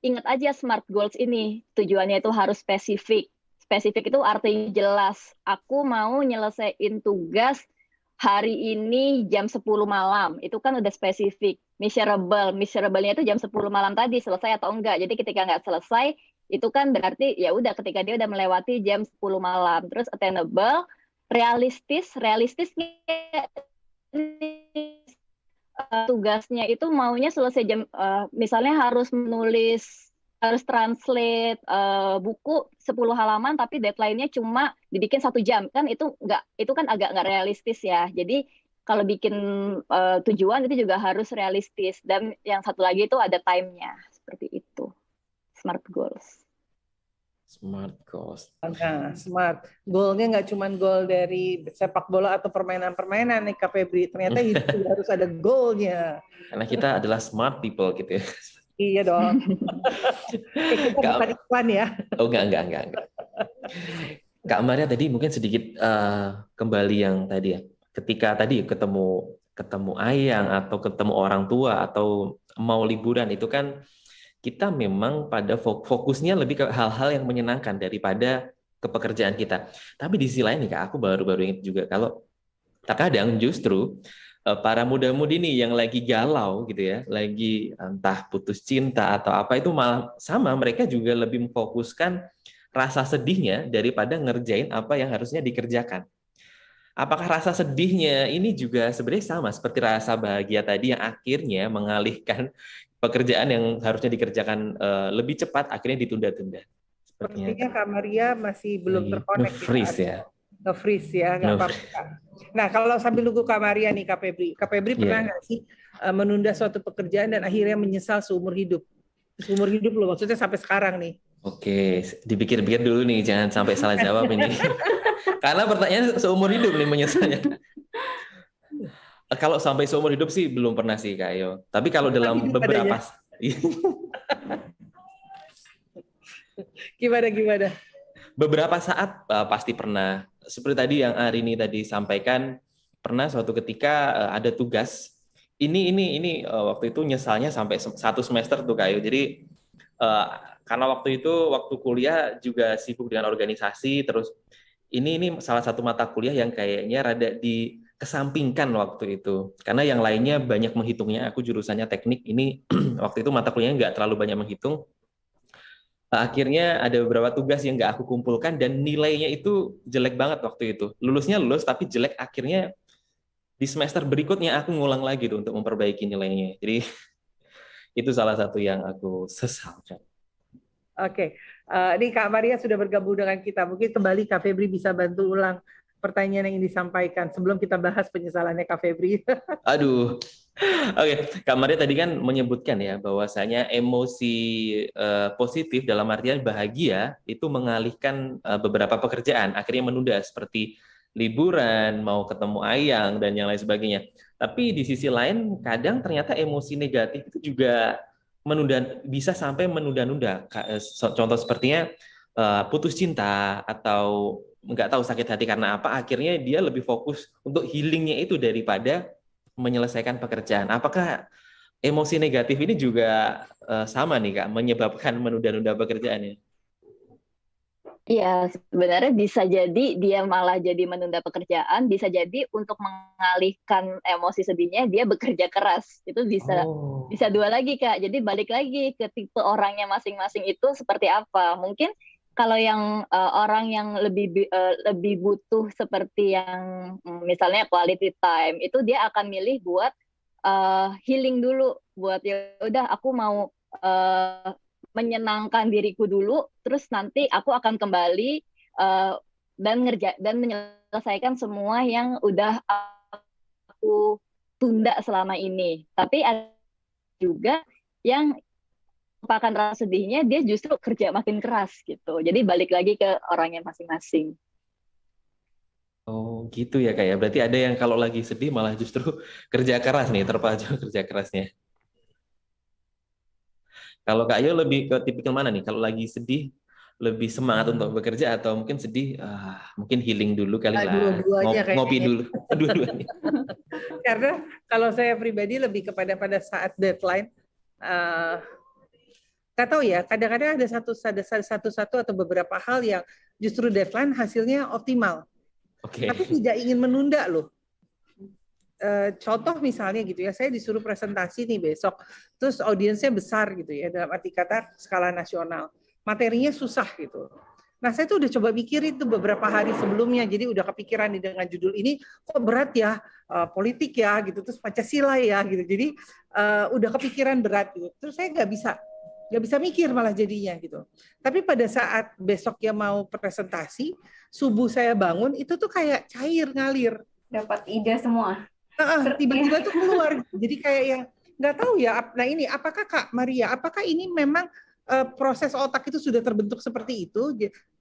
ingat aja SMART goals ini. Tujuannya itu harus spesifik. Spesifik itu artinya jelas. Aku mau nyelesain tugas hari ini jam 10 malam. Itu kan udah spesifik. Measurable. Measurable-nya itu jam 10 malam tadi selesai atau enggak. Jadi ketika nggak selesai, itu kan berarti ya udah ketika dia udah melewati jam 10 malam. Terus attainable, realistis tugasnya itu maunya selesai jam misalnya harus menulis harus translate buku 10 halaman tapi deadline-nya cuma dibikin 1 jam, kan itu kan agak nggak realistis ya. Jadi kalau bikin tujuan itu juga harus realistis, dan yang satu lagi itu ada time-nya, seperti itu. Smart goals. Smart goals. Nah, smart. Goalnya nggak cuma goal dari sepak bola atau permainan-permainan nih Kak Febri. Ternyata itu harus ada goalnya. Karena kita adalah smart people gitu ya. Iya dong. Kita bukan iklan ya. Oh, enggak. Kak Maria tadi mungkin sedikit kembali yang tadi ya. Ketika tadi ketemu ayang atau ketemu orang tua atau mau liburan, itu kan kita memang pada fokusnya lebih ke hal-hal yang menyenangkan daripada ke pekerjaan kita. Tapi di sisi lain nih Kak, aku baru-baru ingat juga kalau terkadang justru para muda-mudi nih yang lagi galau gitu ya, lagi entah putus cinta atau apa, itu malah sama, mereka juga lebih memfokuskan rasa sedihnya daripada ngerjain apa yang harusnya dikerjakan. Apakah rasa sedihnya ini juga sebenarnya sama seperti rasa bahagia tadi yang akhirnya mengalihkan pekerjaan yang harusnya dikerjakan lebih cepat akhirnya ditunda-tunda? Sepertinya Kak Maria masih belum terkonek. Freeze ya. Nge-freeze ya, nggak apa-apa. Nah, kalau sambil nunggu Kak Maria nih, Kak Febri pernah nggak sih menunda suatu pekerjaan dan akhirnya menyesal seumur hidup? Seumur hidup loh, maksudnya sampai sekarang nih. Oke, dipikir-pikir dulu nih, jangan sampai salah jawab ini. Karena pertanyaan seumur hidup nih menyesalnya. Kalau sampai seumur hidup sih belum pernah sih Kak Ayo. Tapi kalau dalam beberapa... Gimana? Beberapa saat pasti pernah. Seperti tadi yang Arini tadi sampaikan, pernah suatu ketika ada tugas. Ini waktu itu nyesalnya sampai 1 semester tuh Kak Ayo. Jadi karena waktu itu waktu kuliah juga sibuk dengan organisasi, terus ini salah satu mata kuliah yang kayaknya rada dikesampingkan waktu itu. Karena yang lainnya banyak menghitungnya, aku jurusannya teknik, ini waktu itu mata kuliahnya nggak terlalu banyak menghitung. Akhirnya ada beberapa tugas yang nggak aku kumpulkan dan nilainya itu jelek banget waktu itu. Lulusnya lulus tapi jelek, akhirnya di semester berikutnya aku ngulang lagi tuh untuk memperbaiki nilainya. Jadi itu salah satu yang aku sesalkan. Oke, ini Kak Maria sudah bergabung dengan kita. Mungkin kembali Kak Febri bisa bantu ulang pertanyaan yang disampaikan sebelum kita bahas penyesalannya Kak Febri. Aduh. Oke, Kak Maria tadi kan menyebutkan ya bahwasanya emosi positif dalam artian bahagia itu mengalihkan beberapa pekerjaan, akhirnya menunda seperti liburan, mau ketemu ayang dan yang lain sebagainya. Tapi di sisi lain kadang ternyata emosi negatif itu juga menunda, bisa sampai menunda-nunda. Contoh sepertinya putus cinta atau nggak tahu sakit hati karena apa, akhirnya dia lebih fokus untuk healingnya itu daripada menyelesaikan pekerjaan. Apakah emosi negatif ini juga sama nih Kak, menyebabkan menunda-nunda pekerjaannya? Iya, sebenarnya bisa jadi dia malah jadi menunda pekerjaan, bisa jadi untuk mengalihkan emosi sedihnya dia bekerja keras. Itu bisa dua lagi Kak. Jadi balik lagi ke tipe orangnya masing-masing itu seperti apa. Mungkin kalau yang orang yang lebih butuh seperti yang misalnya quality time, itu dia akan milih buat healing dulu, buat ya udah aku mau menyenangkan diriku dulu, terus nanti aku akan kembali dan menyelesaikan semua yang udah aku tunda selama ini. Tapi ada juga yang melupakan rasa sedihnya, dia justru kerja makin keras gitu. Jadi balik lagi ke orangnya masing-masing. Oh gitu ya Kak ya. Berarti ada yang kalau lagi sedih malah justru kerja keras nih, terpacu kerja kerasnya. Kalau Kak Ayo lebih ke tipikal mana nih? Kalau lagi sedih lebih semangat untuk bekerja atau mungkin sedih mungkin healing dulu kali lah. Ngopi dulu. Dua-duanya. Karena kalau saya pribadi lebih kepada pada saat deadline, nggak tahu ya, kadang-kadang ada satu atau beberapa hal yang justru deadline hasilnya optimal. Tapi tidak ingin menunda loh. Contoh misalnya gitu ya, saya disuruh presentasi nih besok, terus audiensnya besar gitu ya, dalam arti kata skala nasional, materinya susah gitu. Nah saya tuh udah coba pikirin tuh beberapa hari sebelumnya, jadi udah kepikiran nih dengan judul ini kok berat ya, politik ya gitu, terus Pancasila ya gitu, jadi udah kepikiran berat gitu, terus saya nggak bisa nggak bisa mikir malah jadinya gitu. Tapi pada saat besoknya mau presentasi, subuh saya bangun itu tuh kayak cair ngalir. Dapat ide semua. Tiba-tiba tuh keluar. Jadi kayak yang nggak tahu ya. Nah ini apakah Kak Maria, apakah ini memang proses otak itu sudah terbentuk seperti itu?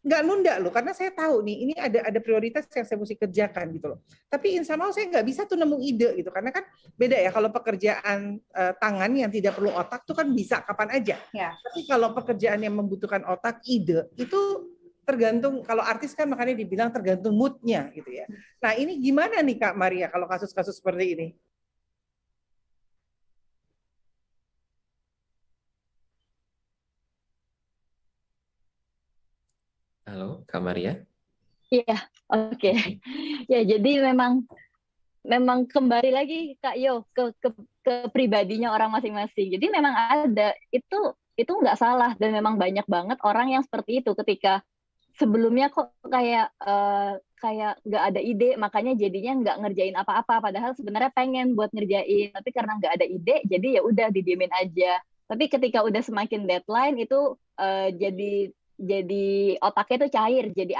Nggak nunda loh, karena saya tahu nih ini ada prioritas yang saya mesti kerjakan gitu loh. Tapi somehow saya nggak bisa tuh nemu ide gitu, karena kan beda ya kalau pekerjaan tangan yang tidak perlu otak tuh kan bisa kapan aja. Ya. Tapi kalau pekerjaan yang membutuhkan otak, ide itu tergantung. Kalau artis kan makanya dibilang tergantung moodnya gitu ya. Nah ini gimana nih Kak Maria kalau kasus-kasus seperti ini? Halo, Kak Maria. Iya, oke. Ya, jadi memang kembali lagi Kak Yo ke pribadinya orang masing-masing. Jadi memang ada itu nggak salah, dan memang banyak banget orang yang seperti itu ketika sebelumnya kok kayak nggak ada ide, makanya jadinya nggak ngerjain apa-apa. Padahal sebenarnya pengen buat ngerjain, tapi karena nggak ada ide, jadi ya udah didiemin aja. Tapi ketika udah semakin deadline itu jadi otaknya tuh cair, jadi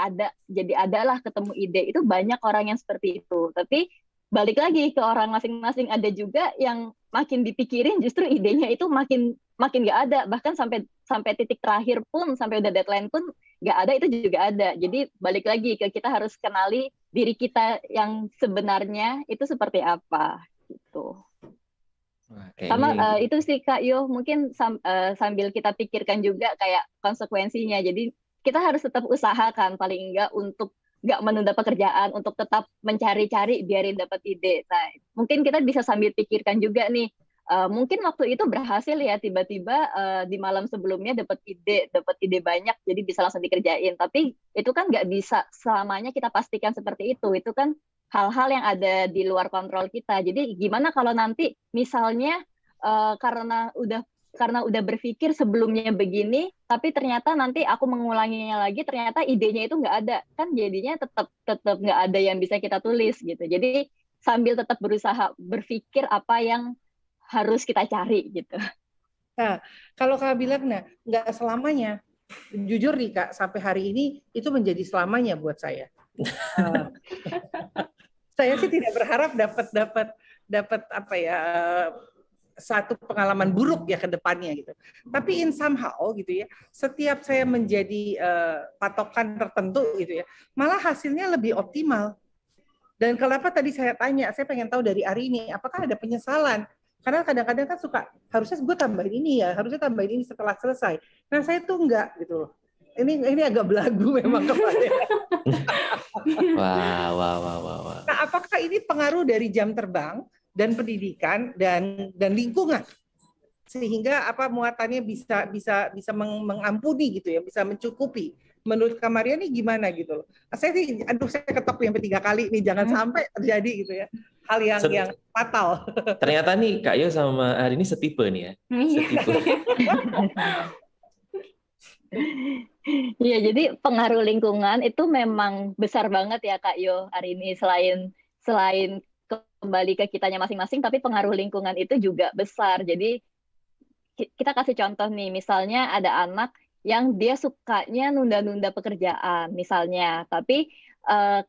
ada lah ketemu ide. Itu banyak orang yang seperti itu. Tapi balik lagi ke orang masing-masing, ada juga yang makin dipikirin justru idenya itu makin nggak ada, bahkan sampai titik terakhir pun, sampai udah deadline pun nggak ada, itu juga ada. Jadi balik lagi ke kita harus kenali diri kita yang sebenarnya itu seperti apa gitu. Sama itu sih Kak Yo, mungkin sambil kita pikirkan juga kayak konsekuensinya. Jadi kita harus tetap usahakan paling enggak untuk nggak menunda pekerjaan, untuk tetap mencari-cari biarin dapat ide. Nah, mungkin kita bisa sambil pikirkan juga nih, mungkin waktu itu berhasil ya, tiba-tiba di malam sebelumnya dapat ide banyak, jadi bisa langsung dikerjain. Tapi itu kan nggak bisa selamanya kita pastikan seperti itu. Itu kan hal-hal yang ada di luar kontrol kita. Jadi gimana kalau nanti misalnya karena udah berpikir sebelumnya begini, tapi ternyata nanti aku mengulanginya lagi, ternyata idenya itu nggak ada, kan jadinya tetap nggak ada yang bisa kita tulis gitu. Jadi sambil tetap berusaha berpikir apa yang harus kita cari gitu. Nah, kalau Kak bilang, nggak selamanya. Jujur nih Kak, sampai hari ini itu menjadi selamanya buat saya. Saya sih tidak berharap dapat apa ya, satu pengalaman buruk ya ke depannya gitu. Tapi in somehow gitu ya, setiap saya menjadi patokan tertentu gitu ya, malah hasilnya lebih optimal. Dan kenapa tadi saya tanya, saya pengen tahu dari Ari ini, apakah ada penyesalan? Karena kadang-kadang kan suka, harusnya gue tambahin ini ya, harusnya tambahin ini setelah selesai. Nah saya tuh enggak gitu loh. Ini agak belagu memang kepada. Wah. Nah, apakah ini pengaruh dari jam terbang dan pendidikan dan lingkungan, sehingga apa muatannya bisa mengampuni gitu ya, bisa mencukupi? Menurut Kak Maria nih gimana gitu loh? Saya ketok yang 3 kali nih, jangan sampai terjadi gitu ya hal yang fatal. Ternyata nih Kak Yo sama Ari ini setipe nih ya. Setipe. Iya, jadi pengaruh lingkungan itu memang besar banget ya Kak Yo hari ini. Selain kembali ke kitanya masing-masing, tapi pengaruh lingkungan itu juga besar. Jadi kita kasih contoh nih, misalnya ada anak yang dia sukanya nunda-nunda pekerjaan misalnya, tapi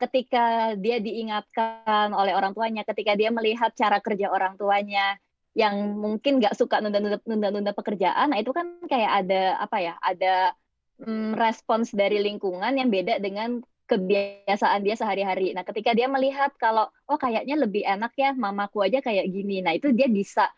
ketika dia diingatkan oleh orang tuanya, ketika dia melihat cara kerja orang tuanya yang mungkin nggak suka nunda-nunda pekerjaan, nah itu kan kayak ada respons dari lingkungan yang beda dengan kebiasaan dia sehari-hari. Nah, ketika dia melihat kalau kayaknya lebih enak ya mamaku aja kayak gini, nah itu dia bisa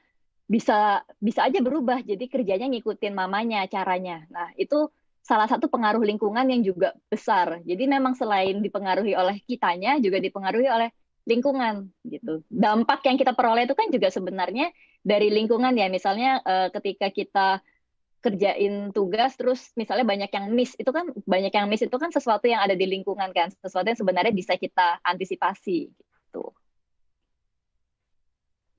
aja berubah, jadi kerjanya ngikutin mamanya caranya. Nah, itu salah satu pengaruh lingkungan yang juga besar. Jadi memang selain dipengaruhi oleh kitanya, juga dipengaruhi oleh lingkungan gitu. Dampak yang kita peroleh itu kan juga sebenarnya dari lingkungan ya. Misalnya ketika kita kerjain tugas terus misalnya banyak yang miss, itu kan sesuatu yang ada di lingkungan kan, sesuatu yang sebenarnya bisa kita antisipasi gitu.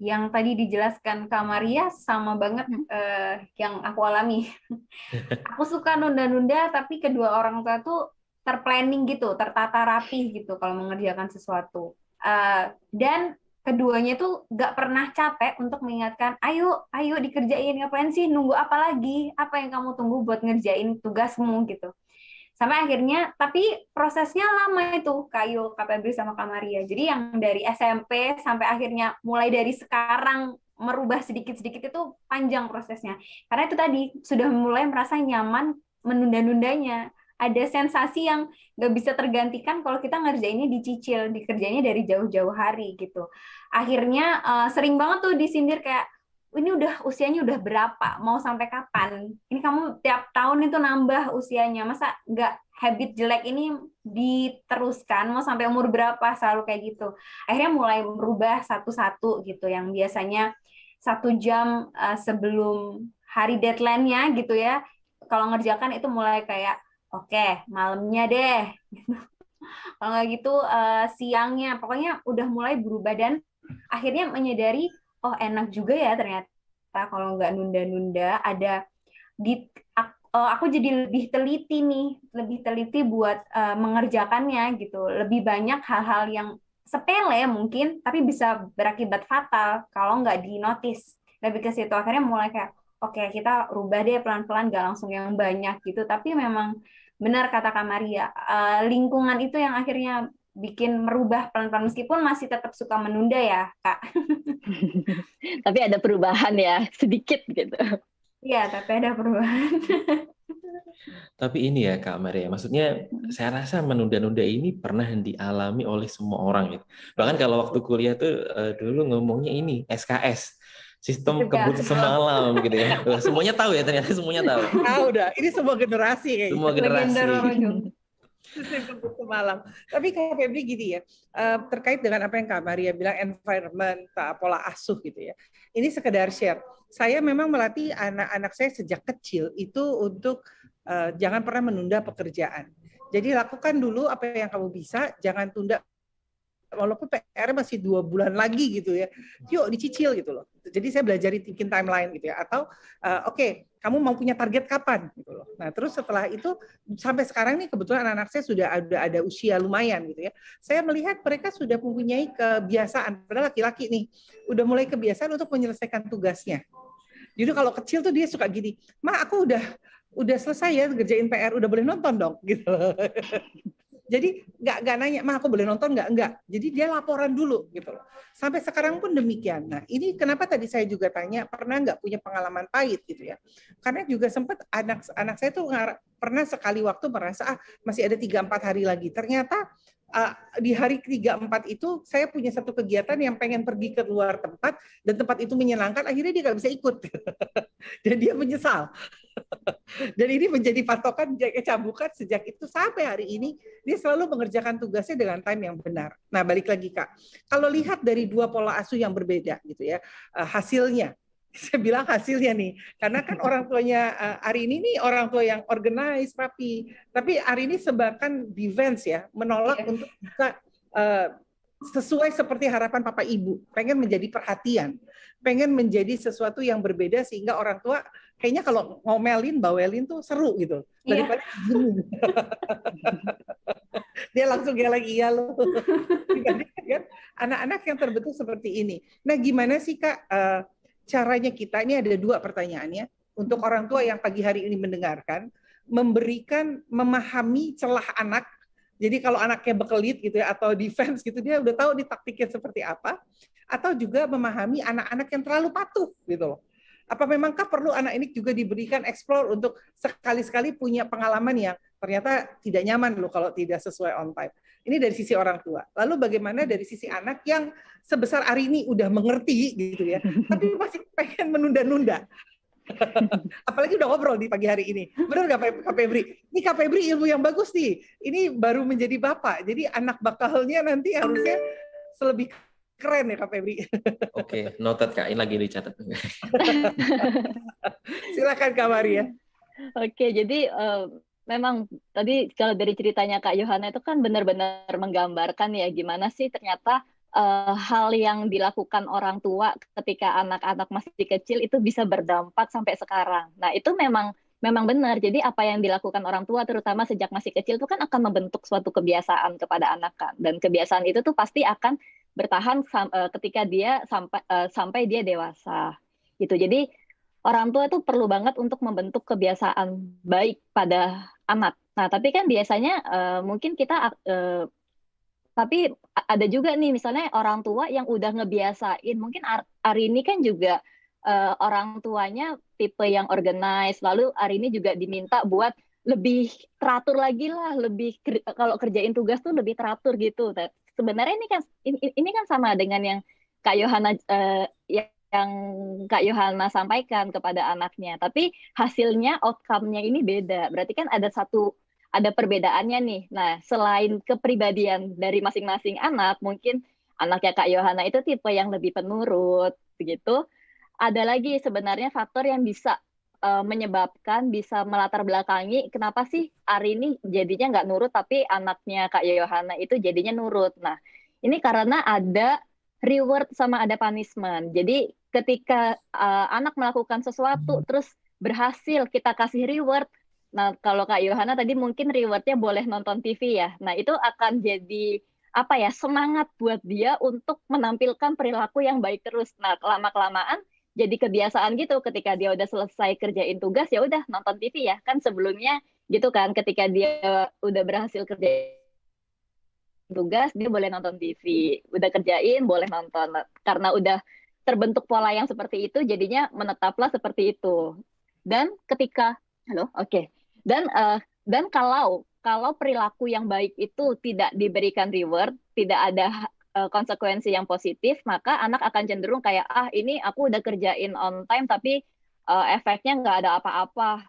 Yang tadi dijelaskan Kak Maria sama banget yang aku alami. Aku suka nunda-nunda, tapi kedua orang tua tuh terplanning gitu, tertata rapih gitu kalau mengerjakan sesuatu. Dan keduanya tuh nggak pernah capek untuk mengingatkan, ayo, ayo dikerjain, ngapain sih, nunggu apa lagi, apa yang kamu tunggu buat ngerjain tugasmu gitu. Sampai akhirnya, tapi prosesnya lama itu, Kayu, Kak Febri sama Kak Maria. Jadi yang dari SMP sampai akhirnya mulai dari sekarang merubah sedikit-sedikit itu panjang prosesnya. Karena itu tadi, sudah mulai merasa nyaman menunda-nundanya. Ada sensasi yang nggak bisa tergantikan kalau kita ngerjainnya dicicil, dikerjainnya dari jauh-jauh hari gitu. Akhirnya sering banget tuh disindir kayak, ini udah usianya udah berapa? Mau sampai kapan? Ini kamu tiap tahun itu nambah usianya. Masa nggak habit jelek ini diteruskan? Mau sampai umur berapa? Selalu kayak gitu. Akhirnya mulai berubah satu-satu gitu. Yang biasanya 1 jam sebelum hari deadline-nya gitu ya. Kalau ngerjakan itu mulai kayak, oke, malamnya deh. Kalau nggak gitu siangnya. Pokoknya udah mulai berubah dan akhirnya menyadari, oh enak juga ya ternyata kalau nggak nunda-nunda. Ada di aku jadi lebih teliti nih, lebih teliti buat mengerjakannya gitu. Lebih banyak hal-hal yang sepele mungkin, tapi bisa berakibat fatal kalau nggak dinotis. Lebih ke situ akhirnya mulai kayak, oke kita rubah deh pelan-pelan, nggak langsung yang banyak gitu. Tapi memang benar kata Kak Maria, lingkungan itu yang akhirnya bikin merubah pelan-pelan meskipun masih tetap suka menunda ya, Kak. Tapi ada perubahan ya, sedikit gitu. Iya, tapi ada perubahan. Tapi ini ya Kak Maria, maksudnya saya rasa menunda-nunda ini pernah dialami oleh semua orang gitu. Bahkan kalau waktu kuliah tuh dulu ngomongnya ini SKS, sistem kebut semalam gitu ya. Semuanya tahu ya, ternyata semuanya tahu. Tahu dah, ini semua generasi kayaknya. Semua generasi. Sistem kebut semalam. Tapi Kak Febri gini ya, terkait dengan apa yang Kak Maria bilang environment, pola asuh gitu ya. Ini sekedar share. Saya memang melatih anak-anak saya sejak kecil itu untuk jangan pernah menunda pekerjaan. Jadi lakukan dulu apa yang kamu bisa, jangan tunda. Walaupun PR masih 2 bulan lagi gitu ya, yuk dicicil gitu loh. Jadi saya belajar thinking timeline gitu ya. Atau oke, kamu mau punya target kapan gitu loh. Nah terus setelah itu sampai sekarang nih kebetulan anak-anak saya sudah ada usia lumayan gitu ya. Saya melihat mereka sudah mempunyai kebiasaan, padahal laki-laki nih udah mulai kebiasaan untuk menyelesaikan tugasnya. Jadi kalau kecil tuh dia suka gini, Ma aku udah selesai ya ngerjain PR, udah boleh nonton dong gitu. Jadi nggak nanya, Ma aku boleh nonton nggak. Jadi dia laporan dulu gitu loh. Sampai sekarang pun demikian. Nah ini kenapa tadi saya juga tanya, pernah nggak punya pengalaman pahit gitu ya. Karena juga sempat anak saya tuh pernah sekali waktu merasa masih ada 3-4 hari lagi. Ternyata di hari ke-3-4 itu saya punya satu kegiatan yang pengen pergi ke luar tempat dan tempat itu menyenangkan, akhirnya dia nggak bisa ikut. Dan dia menyesal. Dan ini menjadi patokan cambukan sejak itu sampai hari ini dia selalu mengerjakan tugasnya dengan time yang benar. Nah balik lagi Kak, kalau lihat dari 2 pola asuh yang berbeda gitu ya, hasilnya, saya bilang hasilnya nih, karena kan orang tuanya Ari ini nih orang tua yang organize, rapi, tapi Ari ini sebakan defense ya, menolak untuk bisa sesuai seperti harapan Papa Ibu, pengen menjadi perhatian, pengen menjadi sesuatu yang berbeda sehingga orang tua kayaknya kalau ngomelin, bawelin tuh seru gitu. Daripada dia langsung geleng iya loh. Kan anak-anak yang terbentuk seperti ini. Nah, gimana sih Kak caranya kita, ini ada 2 pertanyaannya untuk orang tua yang pagi hari ini mendengarkan, memahami celah anak. Jadi kalau anaknya bekelit gitu ya atau defense gitu, dia udah tahu nih taktiknya seperti apa. Atau juga memahami anak-anak yang terlalu patuh gitu loh. Apa memangkah perlu anak ini juga diberikan explore untuk sekali-sekali punya pengalaman yang ternyata tidak nyaman loh kalau tidak sesuai on time. Ini dari sisi orang tua. Lalu bagaimana dari sisi anak yang sebesar Ari ini udah mengerti gitu ya, tapi masih pengen menunda-nunda. Apalagi udah ngobrol di pagi hari ini. Benar nggak Kak Febri? Ini Kak Febri ilmu yang bagus nih. Ini baru menjadi bapak. Jadi anak bakalnya nanti harusnya selebih keren ya Kak Febri. Oke, noted Kak. Ini lagi dicatat. Silakan Kak Maria. Oke, jadi memang tadi kalau dari ceritanya Kak Yohana itu kan benar-benar menggambarkan ya gimana sih ternyata hal yang dilakukan orang tua ketika anak-anak masih kecil itu bisa berdampak sampai sekarang. Nah, itu memang benar. Jadi apa yang dilakukan orang tua terutama sejak masih kecil itu kan akan membentuk suatu kebiasaan kepada anak kan. Dan kebiasaan itu tuh pasti akan bertahan ketika dia sampai dia dewasa gitu. Jadi orang tua itu perlu banget untuk membentuk kebiasaan baik pada anak. Nah, tapi kan biasanya mungkin kita tapi ada juga nih misalnya orang tua yang udah ngebiasain. Mungkin Arini kan juga orang tuanya tipe yang organize. Lalu Arini juga diminta buat lebih teratur lagi lah, lebih kalau kerjain tugas tuh lebih teratur gitu. Sebenarnya ini kan sama dengan yang Kak Yohana yang Kak Yohana sampaikan kepada anaknya. Tapi hasilnya, outcome-nya ini beda. Berarti kan ada perbedaannya nih. Nah, selain kepribadian dari masing-masing anak, mungkin anaknya Kak Yohana itu tipe yang lebih penurut, begitu. Ada lagi sebenarnya faktor yang bisa menyebabkan, bisa melatar belakangi kenapa sih Arini jadinya nggak nurut, tapi anaknya Kak Yohana itu jadinya nurut. Nah, ini karena ada reward sama ada punishment. Jadi ketika anak melakukan sesuatu, terus berhasil, kita kasih reward. Nah, kalau Kak Yohana tadi mungkin rewardnya boleh nonton TV ya. Nah, itu akan jadi apa ya, semangat buat dia untuk menampilkan perilaku yang baik terus. Nah, lama-kelamaan jadi kebiasaan gitu, ketika dia udah selesai kerjain tugas, ya udah nonton TV ya. Kan sebelumnya gitu kan, ketika dia udah berhasil kerjain tugas, dia boleh nonton TV. Udah kerjain, boleh nonton. Karena udah terbentuk pola yang seperti itu, jadinya menetaplah seperti itu. Dan ketika, halo, oke. Dan kalau perilaku yang baik itu tidak diberikan reward, tidak ada konsekuensi yang positif, maka anak akan cenderung kayak, ini aku udah kerjain on time, tapi efeknya nggak ada apa-apa.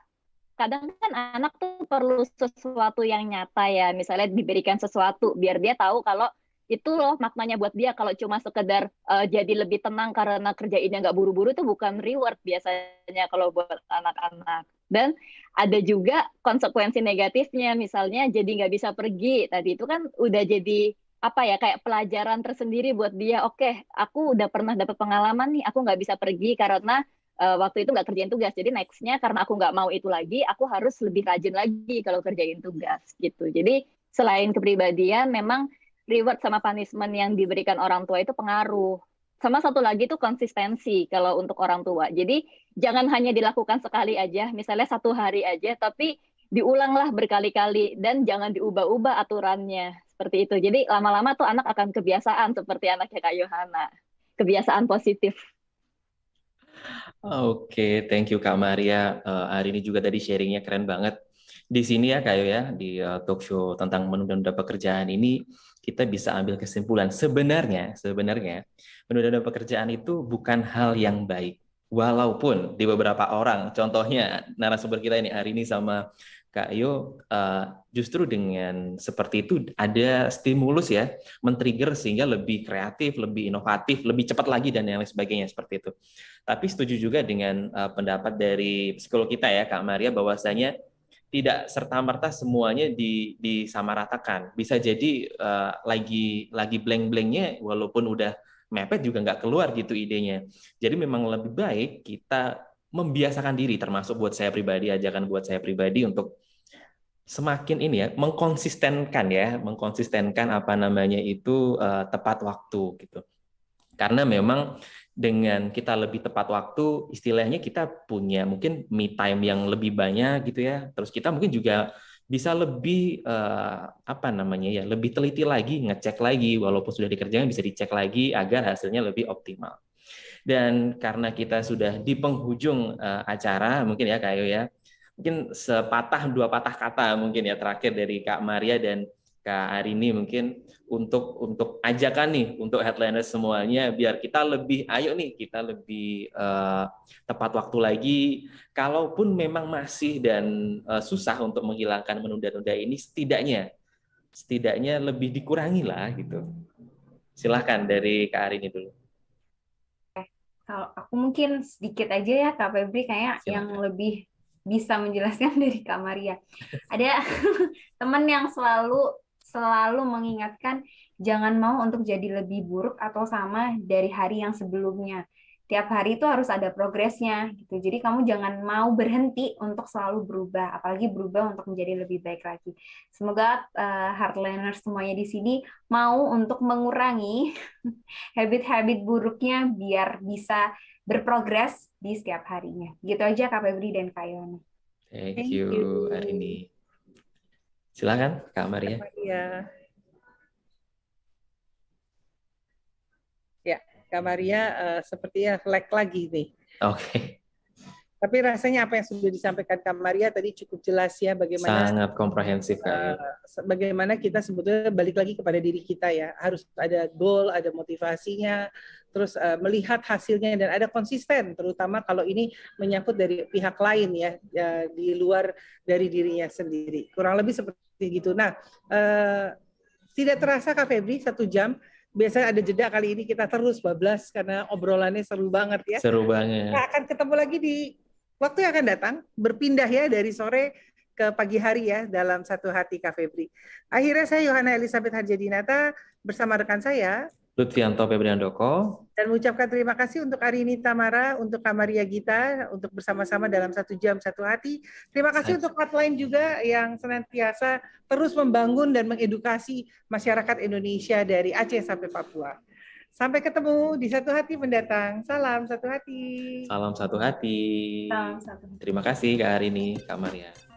Kadang kan anak tuh perlu sesuatu yang nyata ya, misalnya diberikan sesuatu, biar dia tahu kalau itu loh maknanya buat dia. Kalau cuma sekedar jadi lebih tenang karena kerjainnya nggak buru-buru, itu bukan reward biasanya kalau buat anak-anak. Dan ada juga konsekuensi negatifnya, misalnya jadi nggak bisa pergi. Tadi itu kan udah jadi apa ya, kayak pelajaran tersendiri buat dia. Oke, aku udah pernah dapat pengalaman nih, aku nggak bisa pergi karena waktu itu nggak kerjain tugas. Jadi nextnya karena aku nggak mau itu lagi, aku harus lebih rajin lagi kalau kerjain tugas gitu. Jadi selain kepribadian, memang reward sama punishment yang diberikan orang tua itu pengaruh. Sama satu lagi tuh konsistensi kalau untuk orang tua. Jadi jangan hanya dilakukan sekali aja, misalnya 1 hari aja, tapi diulanglah berkali-kali dan jangan diubah-ubah aturannya seperti itu. Jadi lama-lama tuh anak akan kebiasaan seperti anaknya Kak Yohana, kebiasaan positif. Oke, thank you Kak Maria. Hari ini juga tadi sharingnya keren banget. Di sini ya Kak Yo ya, di talk show tentang menunda-nunda pekerjaan ini, kita bisa ambil kesimpulan. Sebenarnya menunda-nunda pekerjaan itu bukan hal yang baik. Walaupun di beberapa orang, contohnya narasumber kita ini hari ini sama Kak Yo, justru dengan seperti itu ada stimulus ya, men-trigger sehingga lebih kreatif, lebih inovatif, lebih cepat lagi dan yang lain sebagainya seperti itu. Tapi setuju juga dengan pendapat dari psikolog kita ya Kak Maria, bahwasanya tidak serta-merta semuanya disamaratakan. Bisa jadi lagi blank-blanknya walaupun udah mepet juga nggak keluar gitu idenya. Jadi memang lebih baik kita membiasakan diri, termasuk buat saya pribadi, ajakan buat saya pribadi untuk semakin ini ya, mengkonsistenkan apa namanya itu tepat waktu gitu. Karena memang dengan kita lebih tepat waktu, istilahnya kita punya mungkin me time yang lebih banyak gitu ya. Terus kita mungkin juga bisa lebih apa namanya ya, lebih teliti lagi, ngecek lagi, walaupun sudah dikerjakan bisa dicek lagi agar hasilnya lebih optimal. Dan karena kita sudah di penghujung acara, mungkin ya Kak Ayu ya, mungkin sepatah dua patah kata mungkin ya terakhir dari Kak Maria dan Kak Arini mungkin untuk ajakan nih untuk headliners semuanya, biar kita lebih kita lebih tepat waktu lagi. Kalaupun memang masih dan susah untuk menghilangkan menunda-nunda ini, setidaknya lebih dikurangi lah gitu. Silahkan dari Kak Arini dulu. Kalau aku mungkin sedikit aja ya Kak Febri, kayak yang lebih bisa menjelaskan dari Kak Maria. Ada teman yang selalu mengingatkan jangan mau untuk jadi lebih buruk atau sama dari hari yang sebelumnya. tiap hari itu harus ada progresnya gitu. Jadi kamu jangan mau berhenti untuk selalu berubah, apalagi berubah untuk menjadi lebih baik lagi. Semoga hardliners semuanya di sini mau untuk mengurangi habit-habit buruknya biar bisa berprogres di setiap harinya. Gitu aja Kak Febri dan Kak Yohana. Thank you, Arini. Silakan, Kak Maria. Ya, ya, Kak Maria sepertinya lag lagi nih. Oke, Tapi rasanya apa yang sudah disampaikan Kak Maria tadi cukup jelas ya bagaimana sangat komprehensif, Kak Ayu. bagaimana kita sebetulnya balik lagi kepada diri kita ya. Harus ada goal, ada motivasinya, terus melihat hasilnya dan ada konsisten, terutama kalau ini menyangkut dari pihak lain ya, di luar dari dirinya sendiri. Kurang lebih seperti gitu. Nah, tidak terasa Kak Febri 1 jam. Biasanya ada jeda, kali ini kita terus bablas karena obrolannya seru banget ya. Seru banget. Kita akan ketemu lagi di waktu yang akan datang, berpindah ya dari sore ke pagi hari ya dalam Satu Hati Kak Febri. Akhirnya saya Yohana Elizabeth Harjadinata bersama rekan saya Lutfianto Febriandoko. dan mengucapkan terima kasih untuk Arini Tamara, untuk Kak Maria Gita, untuk bersama-sama dalam 1 jam Satu Hati. Terima kasih untuk hotline juga yang senantiasa terus membangun dan mengedukasi masyarakat Indonesia dari Aceh sampai Papua. Sampai ketemu di Satu Hati mendatang. Salam Satu Hati. Salam Satu Hati. Salam satu. Terima kasih Kak Arini, Kak Maria.